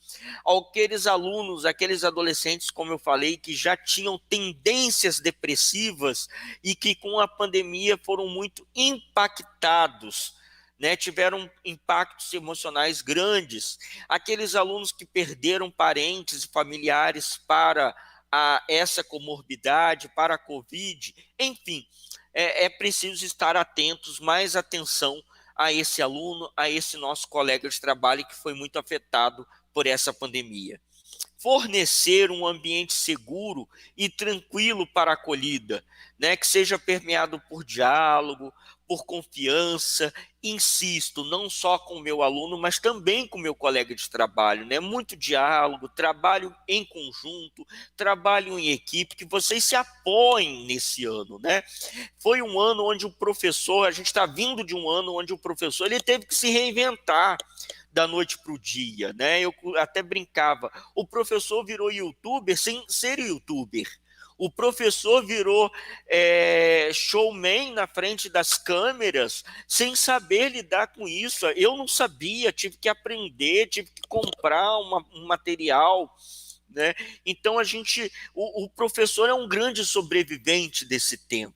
Speaker 4: aqueles alunos, aqueles adolescentes, como eu falei, que já tinham tendências depressivas e que com a pandemia foram muito impactados, né, tiveram impactos emocionais grandes, aqueles alunos que perderam parentes e familiares para essa comorbidade, para a Covid, enfim, é preciso estar atentos, mais atenção a esse aluno, a esse nosso colega de trabalho que foi muito afetado por essa pandemia. Fornecer um ambiente seguro e tranquilo para a acolhida, né, que seja permeado por diálogo, por confiança, insisto, não só com o meu aluno, mas também com o meu colega de trabalho, né? Muito diálogo, trabalho em conjunto, trabalho em equipe, que vocês se apoiem nesse ano, né? Foi um ano onde o professor, a gente está vindo de um ano onde o professor ele teve que se reinventar da noite para o dia, né? Eu até brincava, o professor virou youtuber sem ser youtuber. O professor virou showman na frente das câmeras sem saber lidar com isso. Eu não sabia, tive que aprender, tive que comprar um material, né? Então o professor é um grande sobrevivente desse tempo.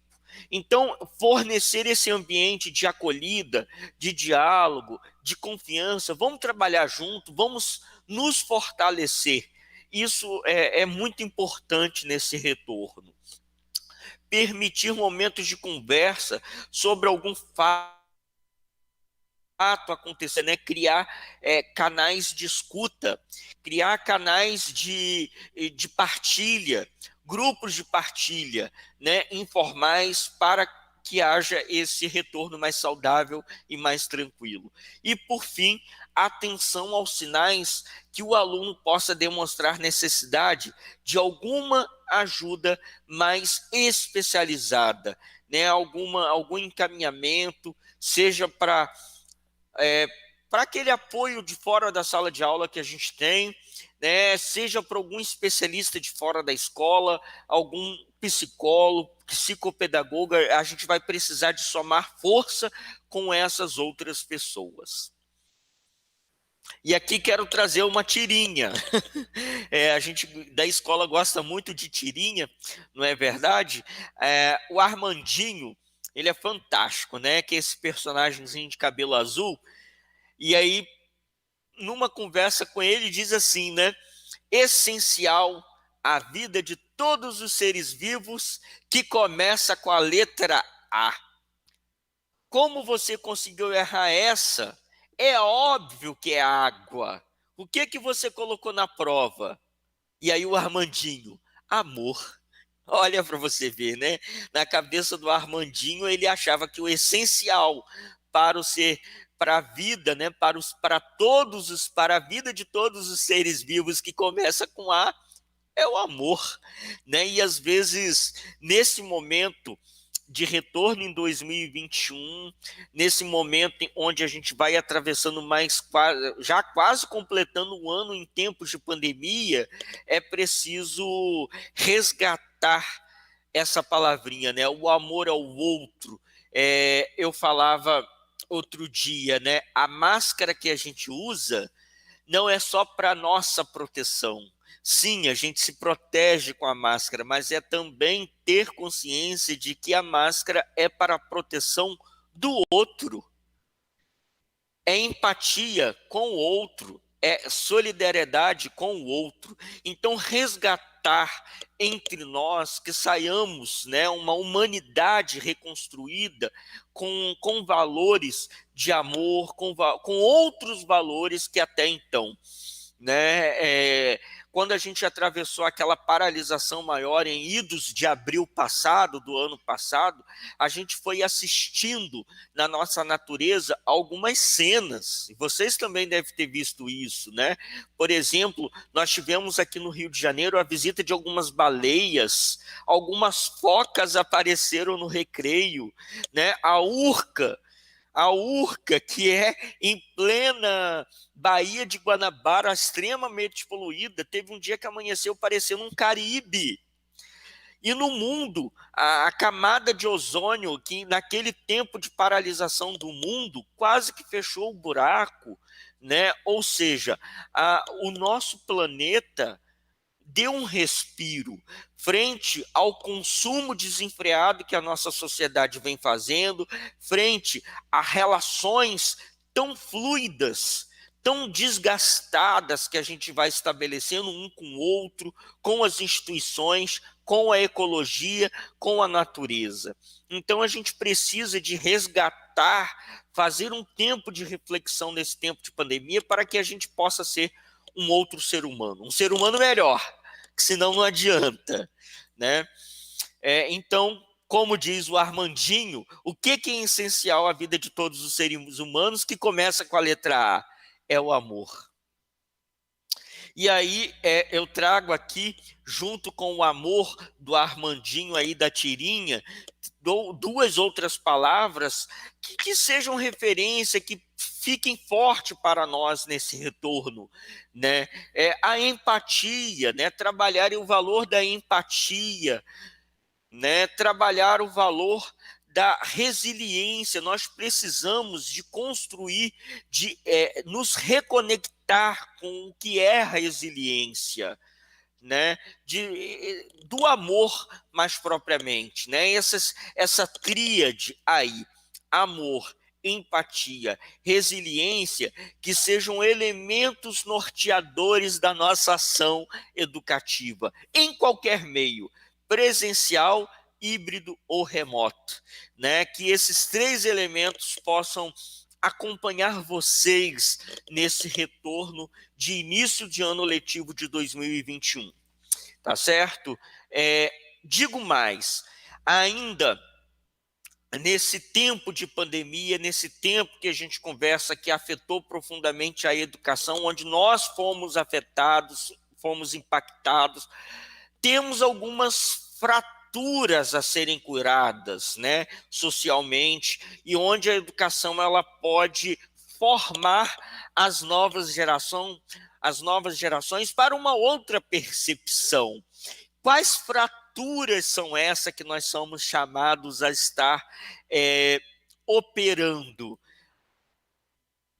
Speaker 4: Então, fornecer esse ambiente de acolhida, de diálogo, de confiança, vamos trabalhar junto, vamos nos fortalecer. Isso é muito importante nesse retorno. Permitir momentos de conversa sobre algum fato acontecer, né? Criar canais de escuta, criar canais de partilha, grupos de partilha, né? Informais para que haja esse retorno mais saudável e mais tranquilo. E, por fim, atenção aos sinais que o aluno possa demonstrar necessidade de alguma ajuda mais especializada, né? Algum encaminhamento, seja para aquele apoio de fora da sala de aula que a gente tem, né, seja para algum especialista de fora da escola, algum psicólogo, psicopedagoga, a gente vai precisar de somar força com essas outras pessoas. E aqui quero trazer uma tirinha. A gente da escola gosta muito de tirinha, não é verdade? O Armandinho, ele é fantástico, né? Que é esse personagemzinho de cabelo azul. E aí, numa conversa com ele, diz assim, né? Essencial à vida de todos os seres vivos que começa com a letra A. Como você conseguiu errar essa? É óbvio que é água. O que você colocou na prova? E aí o Armandinho, amor. Olha para você ver, né? Na cabeça do Armandinho, ele achava que o essencial para a vida, né? Para a vida de todos os seres vivos que começa com A é o amor, né? E às vezes nesse momento de retorno em 2021, nesse momento onde a gente vai atravessando já quase completando um ano em tempos de pandemia, é preciso resgatar essa palavrinha, né? O amor ao outro. Eu falava outro dia, né? A máscara que a gente usa não é só para nossa proteção, Sim, a gente se protege com a máscara, mas é também ter consciência de que a máscara é para a proteção do outro. É empatia com o outro, é solidariedade com o outro. Então, resgatar entre nós, que saiamos, né, uma humanidade reconstruída com valores de amor, com outros valores que até então, né, quando a gente atravessou aquela paralisação maior em idos de abril passado, do ano passado, a gente foi assistindo na nossa natureza algumas cenas, e vocês também devem ter visto isso, né? Por exemplo, nós tivemos aqui no Rio de Janeiro a visita de algumas baleias, algumas focas apareceram no recreio, né? A Urca, que é em plena Baía de Guanabara, extremamente poluída, teve um dia que amanheceu parecendo um Caribe. E no mundo, a camada de ozônio, que naquele tempo de paralisação do mundo, quase que fechou o buraco, né? Ou seja, o nosso planeta dê um respiro frente ao consumo desenfreado que a nossa sociedade vem fazendo, frente a relações tão fluidas, tão desgastadas que a gente vai estabelecendo um com o outro, com as instituições, com a ecologia, com a natureza. Então a gente precisa de resgatar, fazer um tempo de reflexão nesse tempo de pandemia para que a gente possa ser um outro ser humano, um ser humano melhor, que senão não adianta, né? Então, como diz o Armandinho, o que é essencial à vida de todos os seres humanos, que começa com a letra A? É o amor. E aí eu trago aqui, junto com o amor do Armandinho aí da tirinha, duas outras palavras que sejam referência, que fiquem forte para nós nesse retorno, né? A empatia, né? Trabalhar o valor da empatia, né? Trabalhar o valor da resiliência. Nós precisamos de construir, de nos reconectar com o que é a resiliência, né? Do amor mais propriamente, né? Essa tríade aí, amor, empatia, resiliência, que sejam elementos norteadores da nossa ação educativa, em qualquer meio, presencial, híbrido ou remoto, né? Que esses três elementos possam acompanhar vocês nesse retorno de início de ano letivo de 2021, tá certo? Digo mais, ainda nesse tempo de pandemia, nesse tempo que a gente conversa, que afetou profundamente a educação, onde nós fomos afetados, fomos impactados, temos algumas fraturas a serem curadas, né, socialmente, e onde a educação ela pode formar as novas gerações para uma outra percepção. Quais fraturas são essas que nós somos chamados a estar operando?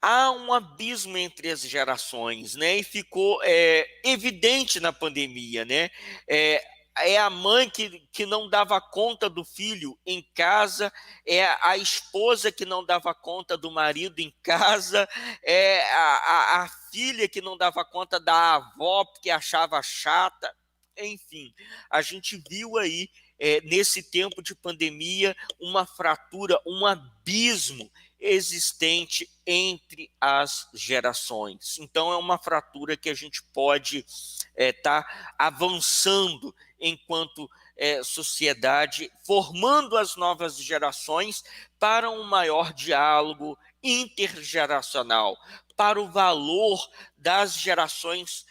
Speaker 4: Há um abismo entre as gerações, né? E ficou evidente na pandemia, né? É a mãe que não dava conta do filho em casa, é a esposa que não dava conta do marido em casa, é a filha que não dava conta da avó porque achava chata. Enfim, a gente viu aí, nesse tempo de pandemia, uma fratura, um abismo existente entre as gerações. Então, é uma fratura que a gente pode estar avançando enquanto sociedade, formando as novas gerações para um maior diálogo intergeracional, para o valor das gerações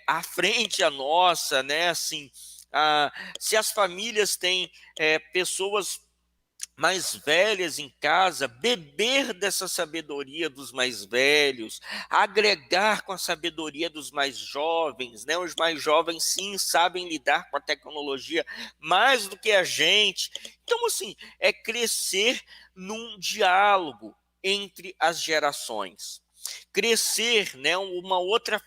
Speaker 4: à frente a nossa, né? Assim, se as famílias têm pessoas mais velhas em casa, beber dessa sabedoria dos mais velhos, agregar com a sabedoria dos mais jovens, né? Os mais jovens, sim, sabem lidar com a tecnologia mais do que a gente. Então, assim, é crescer num diálogo entre as gerações. Crescer, né? Uma outra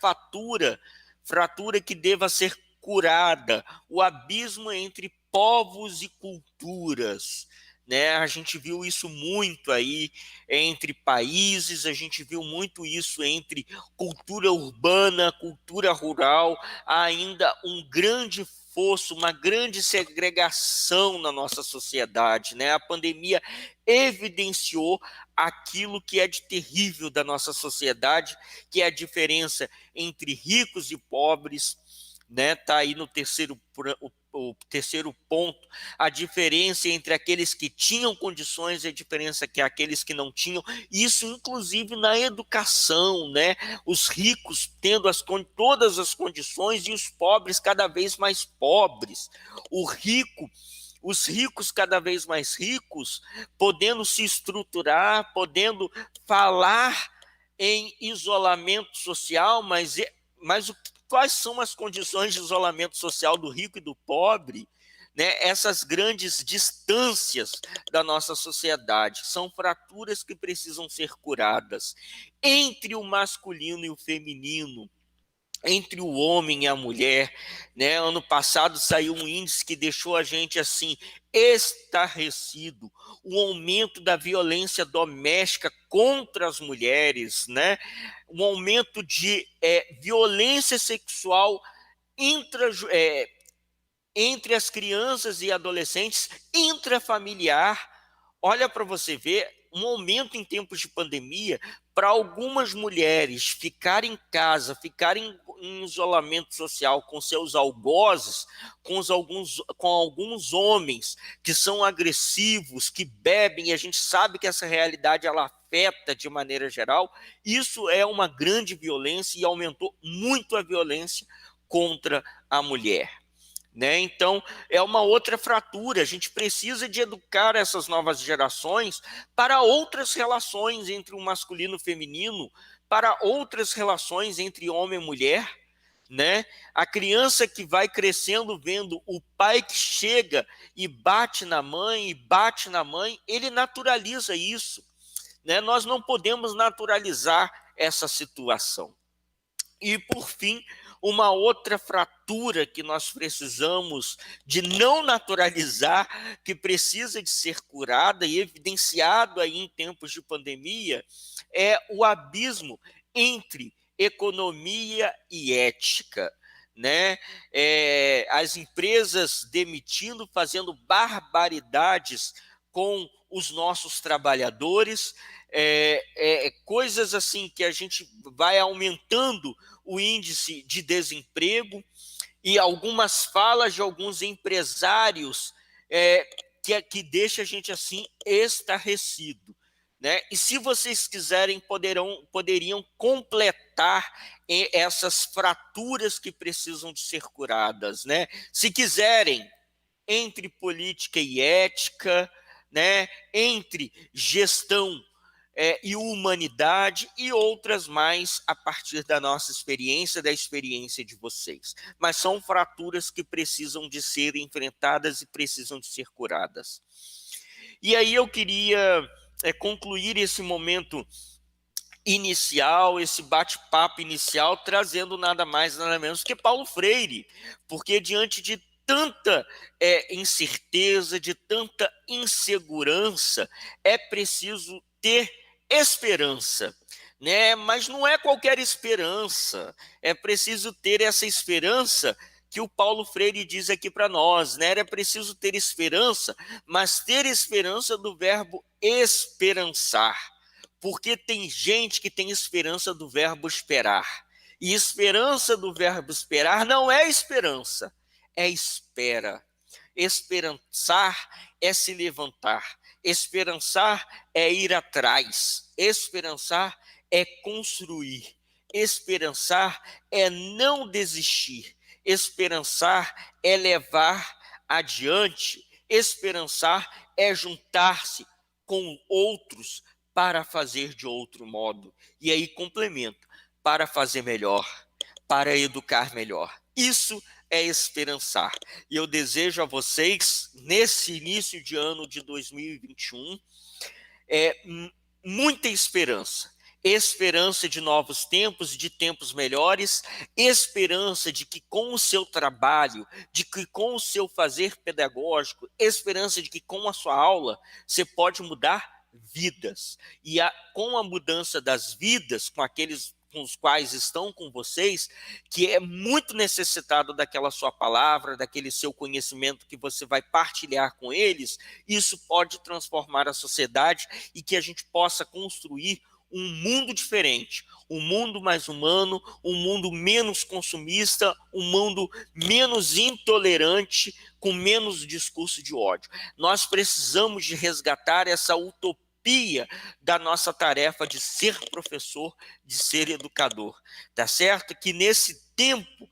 Speaker 4: fratura que deva ser curada, o abismo entre povos e culturas, né? A gente viu isso muito aí entre países, a gente viu muito isso entre cultura urbana, cultura rural, há ainda um grande fosso, uma grande segregação na nossa sociedade, né? A pandemia evidenciou aquilo que é de terrível da nossa sociedade, que é a diferença entre ricos e pobres, né? Tá aí no o terceiro ponto, a diferença entre aqueles que tinham condições e a diferença que aqueles que não tinham, isso inclusive na educação, né? Os ricos tendo todas as condições e os pobres cada vez mais pobres. Os ricos cada vez mais ricos, podendo se estruturar, podendo falar em isolamento social, mas quais são as condições de isolamento social do rico e do pobre? Né? Essas grandes distâncias da nossa sociedade são fraturas que precisam ser curadas entre o masculino e o feminino, entre o homem e a mulher, né? Ano passado saiu um índice que deixou a gente assim estarrecido, o aumento da violência doméstica contra as mulheres, né? Um aumento de violência sexual entre as crianças e adolescentes, intrafamiliar. Olha para você ver, um aumento em tempos de pandemia, para algumas mulheres ficarem em casa, ficarem em isolamento social com seus algozes, com alguns homens que são agressivos, que bebem, e a gente sabe que essa realidade ela afeta de maneira geral, isso é uma grande violência e aumentou muito a violência contra a mulher. Né? Então, é uma outra fratura. A gente precisa de educar essas novas gerações para outras relações entre o masculino e o feminino, para outras relações entre homem e mulher. Né? A criança que vai crescendo vendo o pai que chega e bate na mãe, ele naturaliza isso. Né? Nós não podemos naturalizar essa situação. E, por fim, uma outra fratura que nós precisamos de não naturalizar, que precisa de ser curada e evidenciado aí em tempos de pandemia, é o abismo entre economia e ética. Né? As empresas demitindo, fazendo barbaridades com os nossos trabalhadores, coisas assim que a gente vai aumentando o índice de desemprego e algumas falas de alguns empresários que deixa a gente assim estarrecido. Né? E se vocês quiserem, poderiam completar essas fraturas que precisam de ser curadas. Né? Se quiserem, entre política e ética, né? Entre gestão e humanidade e outras mais a partir da nossa experiência, da experiência de vocês. Mas são fraturas que precisam de ser enfrentadas e precisam de ser curadas. E aí eu queria concluir esse momento inicial, esse bate-papo inicial, trazendo nada mais, nada menos que Paulo Freire, porque diante de tanta incerteza, de tanta insegurança, é preciso ter esperança, né? Mas não é qualquer esperança, é preciso ter essa esperança que o Paulo Freire diz aqui para nós, né? Era preciso ter esperança, mas ter esperança do verbo esperançar, porque tem gente que tem esperança do verbo esperar, e esperança do verbo esperar não é esperança, é espera. Esperançar é se levantar. Esperançar é ir atrás. Esperançar é construir. Esperançar é não desistir. Esperançar é levar adiante. Esperançar é juntar-se com outros para fazer de outro modo. E aí complemento, para fazer melhor, para educar melhor. Isso é esperançar. E eu desejo a vocês, nesse início de ano de 2021, muita esperança. esperança de novos tempos, de tempos melhores, esperança de que com o seu trabalho, de que com o seu fazer pedagógico, esperança de que com a sua aula você pode mudar vidas. E com a mudança das vidas, com aqueles com os quais estão com vocês, que é muito necessitado daquela sua palavra, daquele seu conhecimento que você vai partilhar com eles, isso pode transformar a sociedade e que a gente possa construir um mundo diferente, um mundo mais humano, um mundo menos consumista, um mundo menos intolerante, com menos discurso de ódio. Nós precisamos de resgatar essa utopia da nossa tarefa de ser professor, de ser educador, tá certo? Que nesse tempo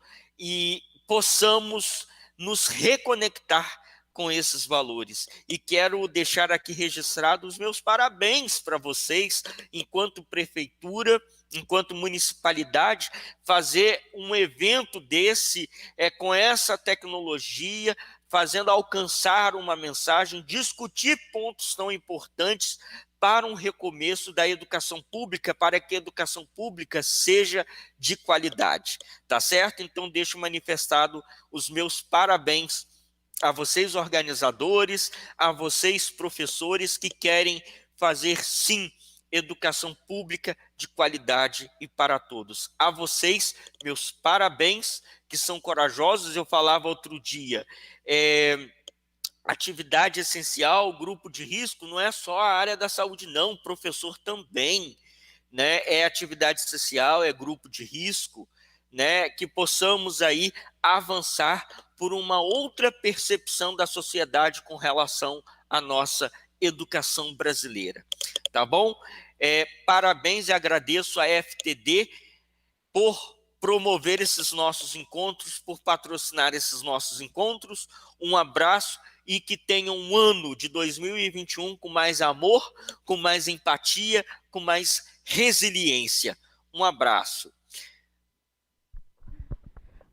Speaker 4: possamos nos reconectar com esses valores. E quero deixar aqui registrado os meus parabéns para vocês, enquanto prefeitura, enquanto municipalidade, fazer um evento desse com essa tecnologia, fazendo alcançar uma mensagem, discutir pontos tão importantes para um recomeço da educação pública, para que a educação pública seja de qualidade, tá certo? Então, deixo manifestado os meus parabéns a vocês, organizadores, a vocês, professores, que querem fazer, sim, educação pública de qualidade e para todos. A vocês, meus parabéns, que são corajosos. Eu falava outro dia, atividade essencial, grupo de risco, não é só a área da saúde, não, professor também, né? É atividade social, é grupo de risco, né? Que possamos aí avançar por uma outra percepção da sociedade com relação à nossa educação brasileira, tá bom? Parabéns e agradeço à FTD por promover esses nossos encontros, por patrocinar esses nossos encontros. Um abraço e que tenham um ano de 2021 com mais amor, com mais empatia, com mais resiliência. Um abraço.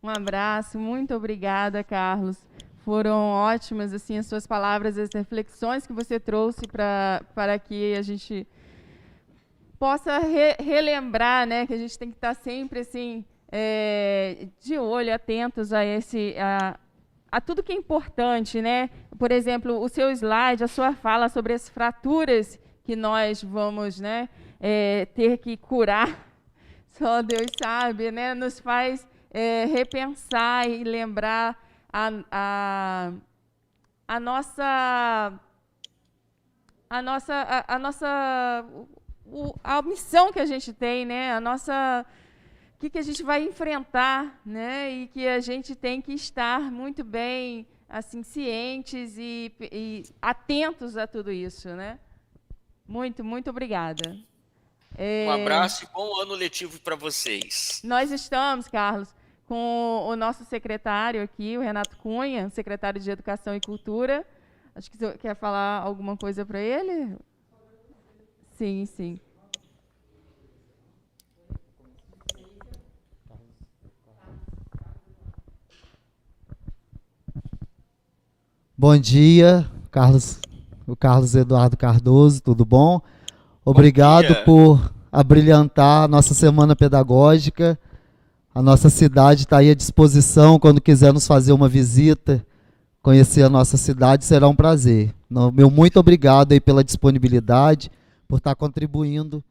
Speaker 1: Um abraço, muito obrigada, Carlos. Foram ótimas assim, as suas palavras, as reflexões que você trouxe para que a gente possa relembrar, né, que a gente tem que estar sempre assim, de olho, atentos a tudo que é importante, né? Por exemplo, o seu slide, a sua fala sobre as fraturas que nós vamos, né, ter que curar, só Deus sabe, né? Nos faz repensar e lembrar a missão que a gente tem, né? O que a gente vai enfrentar, né? E que a gente tem que estar muito bem, assim, cientes e atentos a tudo isso, né? Muito, muito obrigada.
Speaker 4: Um abraço e bom ano letivo para vocês.
Speaker 1: Nós estamos, Carlos, com o nosso secretário aqui, o Renato Cunha, secretário de Educação e Cultura. Acho que você quer falar alguma coisa para ele? Sim, sim.
Speaker 3: Bom dia, o Carlos Eduardo Cardoso, tudo bom? Obrigado por abrilhantar a nossa semana pedagógica. A nossa cidade está aí à disposição, quando quiser nos fazer uma visita, conhecer a nossa cidade, será um prazer. Meu muito obrigado aí pela disponibilidade, por estar contribuindo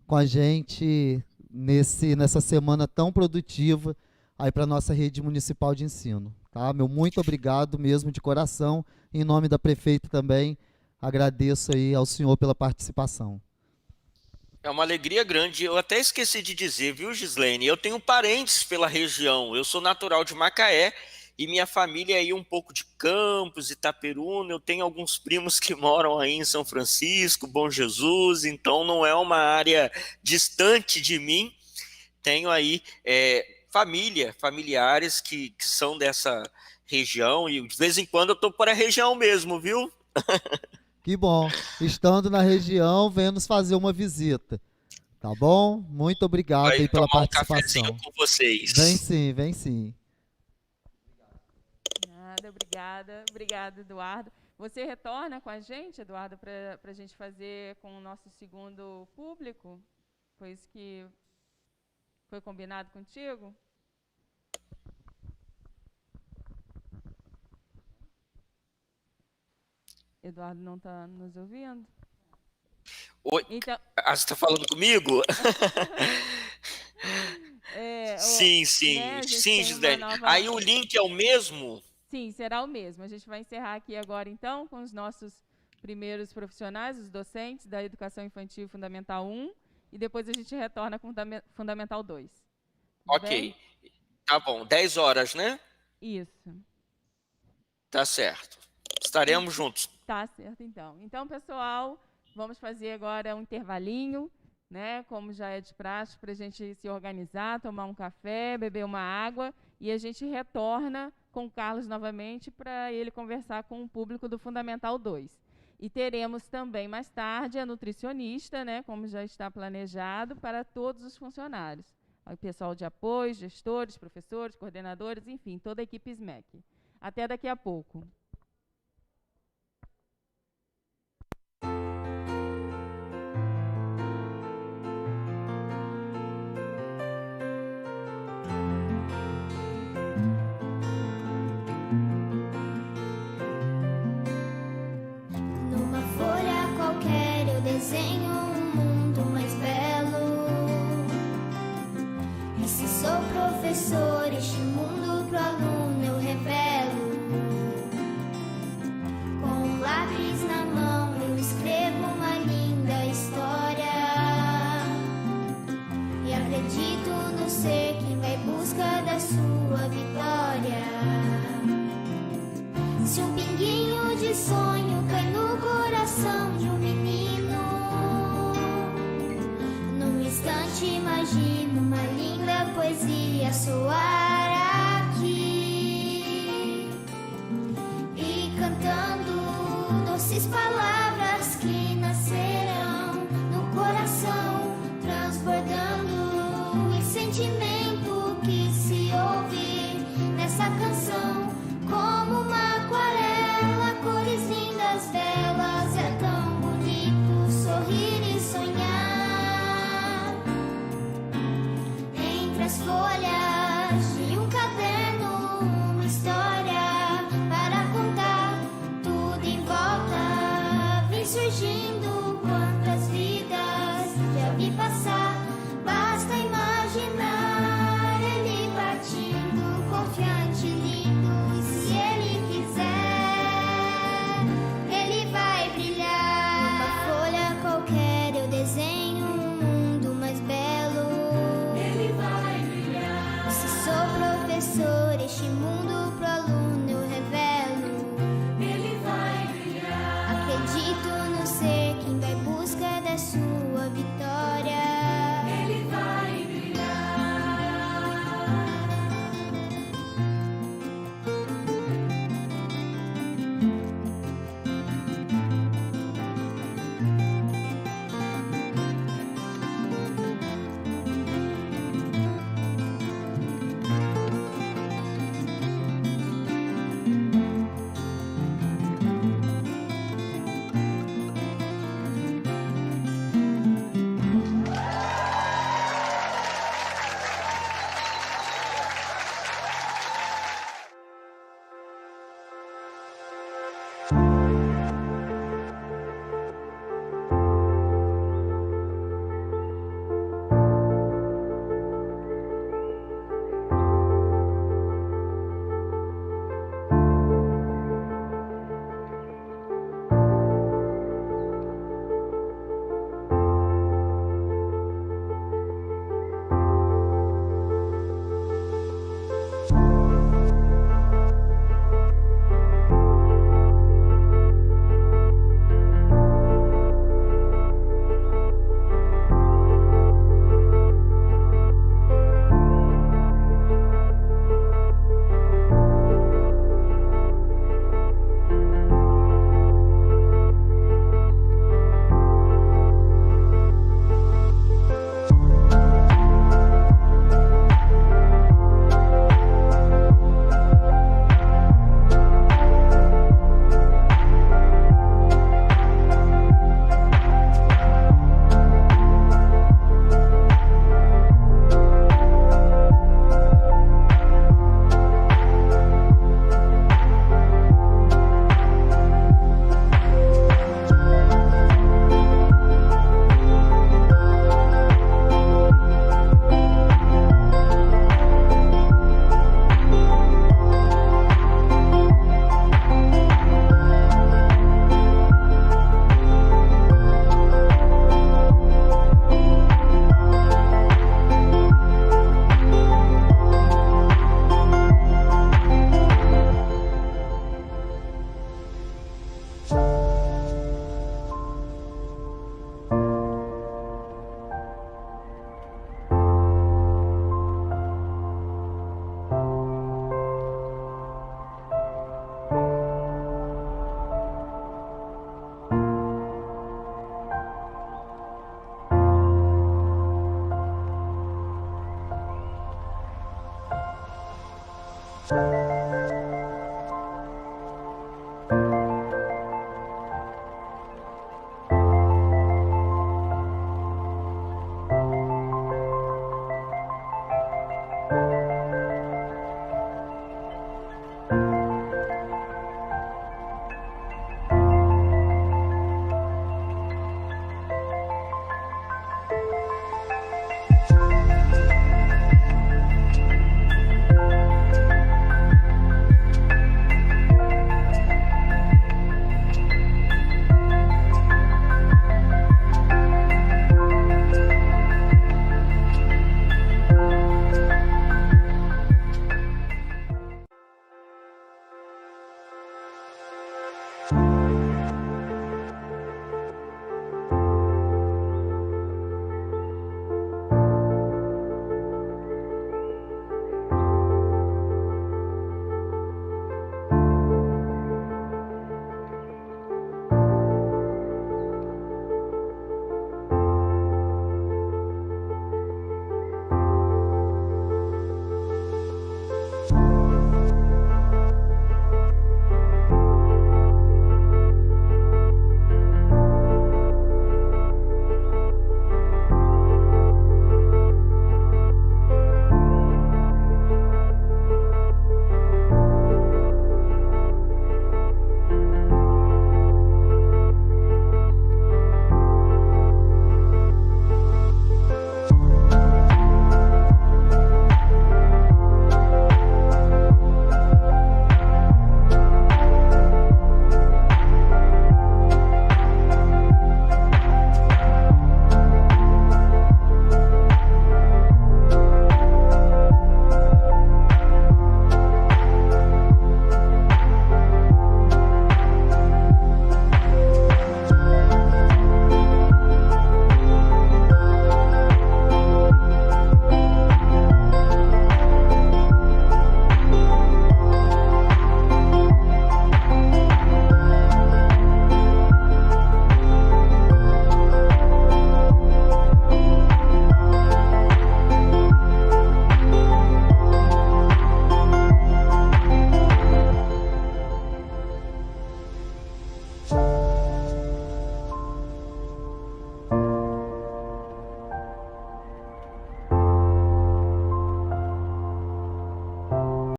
Speaker 3: com a gente nessa semana tão produtiva aí para a nossa rede municipal de ensino. Tá? Meu muito obrigado mesmo de coração, em nome da prefeita também, agradeço aí ao senhor pela participação.
Speaker 4: É uma alegria grande. Eu até esqueci de dizer, viu, Gislene? Eu tenho parentes pela região. Eu sou natural de Macaé e minha família é aí um pouco de Campos, Itaperuna. Eu tenho alguns primos que moram aí em São Francisco, Bom Jesus. Então não é uma área distante de mim. Tenho aí familiares que são dessa região e de vez em quando eu estou por a região mesmo, viu?
Speaker 3: Que bom. Estando na região, venha nos fazer uma visita. Tá bom? Muito obrigado aí pela participação.
Speaker 4: Um cafezinho com vocês.
Speaker 3: Vem sim, vem sim.
Speaker 1: Nada, obrigada. Obrigada, Eduardo. Você retorna com a gente, Eduardo, para a gente fazer com o nosso segundo público? Foi isso que foi combinado contigo? Eduardo não está nos ouvindo?
Speaker 4: Oi,
Speaker 1: Então,
Speaker 4: você está falando comigo? Sim,
Speaker 1: né, a gente
Speaker 4: sim,
Speaker 1: tem uma
Speaker 4: Gisele.
Speaker 1: nova...
Speaker 4: Aí o link é o mesmo?
Speaker 1: Sim, será o mesmo. A gente vai encerrar aqui agora, então, com os nossos primeiros profissionais, os docentes da Educação Infantil Fundamental 1, e depois a gente retorna com Fundamental 2. Tudo
Speaker 4: Ok.
Speaker 1: bem?
Speaker 4: Tá bom, 10 horas, né?
Speaker 1: Isso.
Speaker 4: Tá certo. Estaremos juntos.
Speaker 1: Tá certo, então. Então, pessoal, vamos fazer agora um intervalinho, né? Como já é de praxe, para a gente se organizar, tomar um café, beber uma água, e a gente retorna com o Carlos novamente para ele conversar com o público do Fundamental 2. E teremos também, mais tarde, a nutricionista, né? Como já está planejado, para todos os funcionários. O pessoal de apoio, gestores, professores, coordenadores, enfim, toda a equipe SMEC. Até daqui a pouco.
Speaker 5: Numa folha qualquer eu desenho um mundo mais belo. E se sou professor, este mundo pro aluno eu revelo.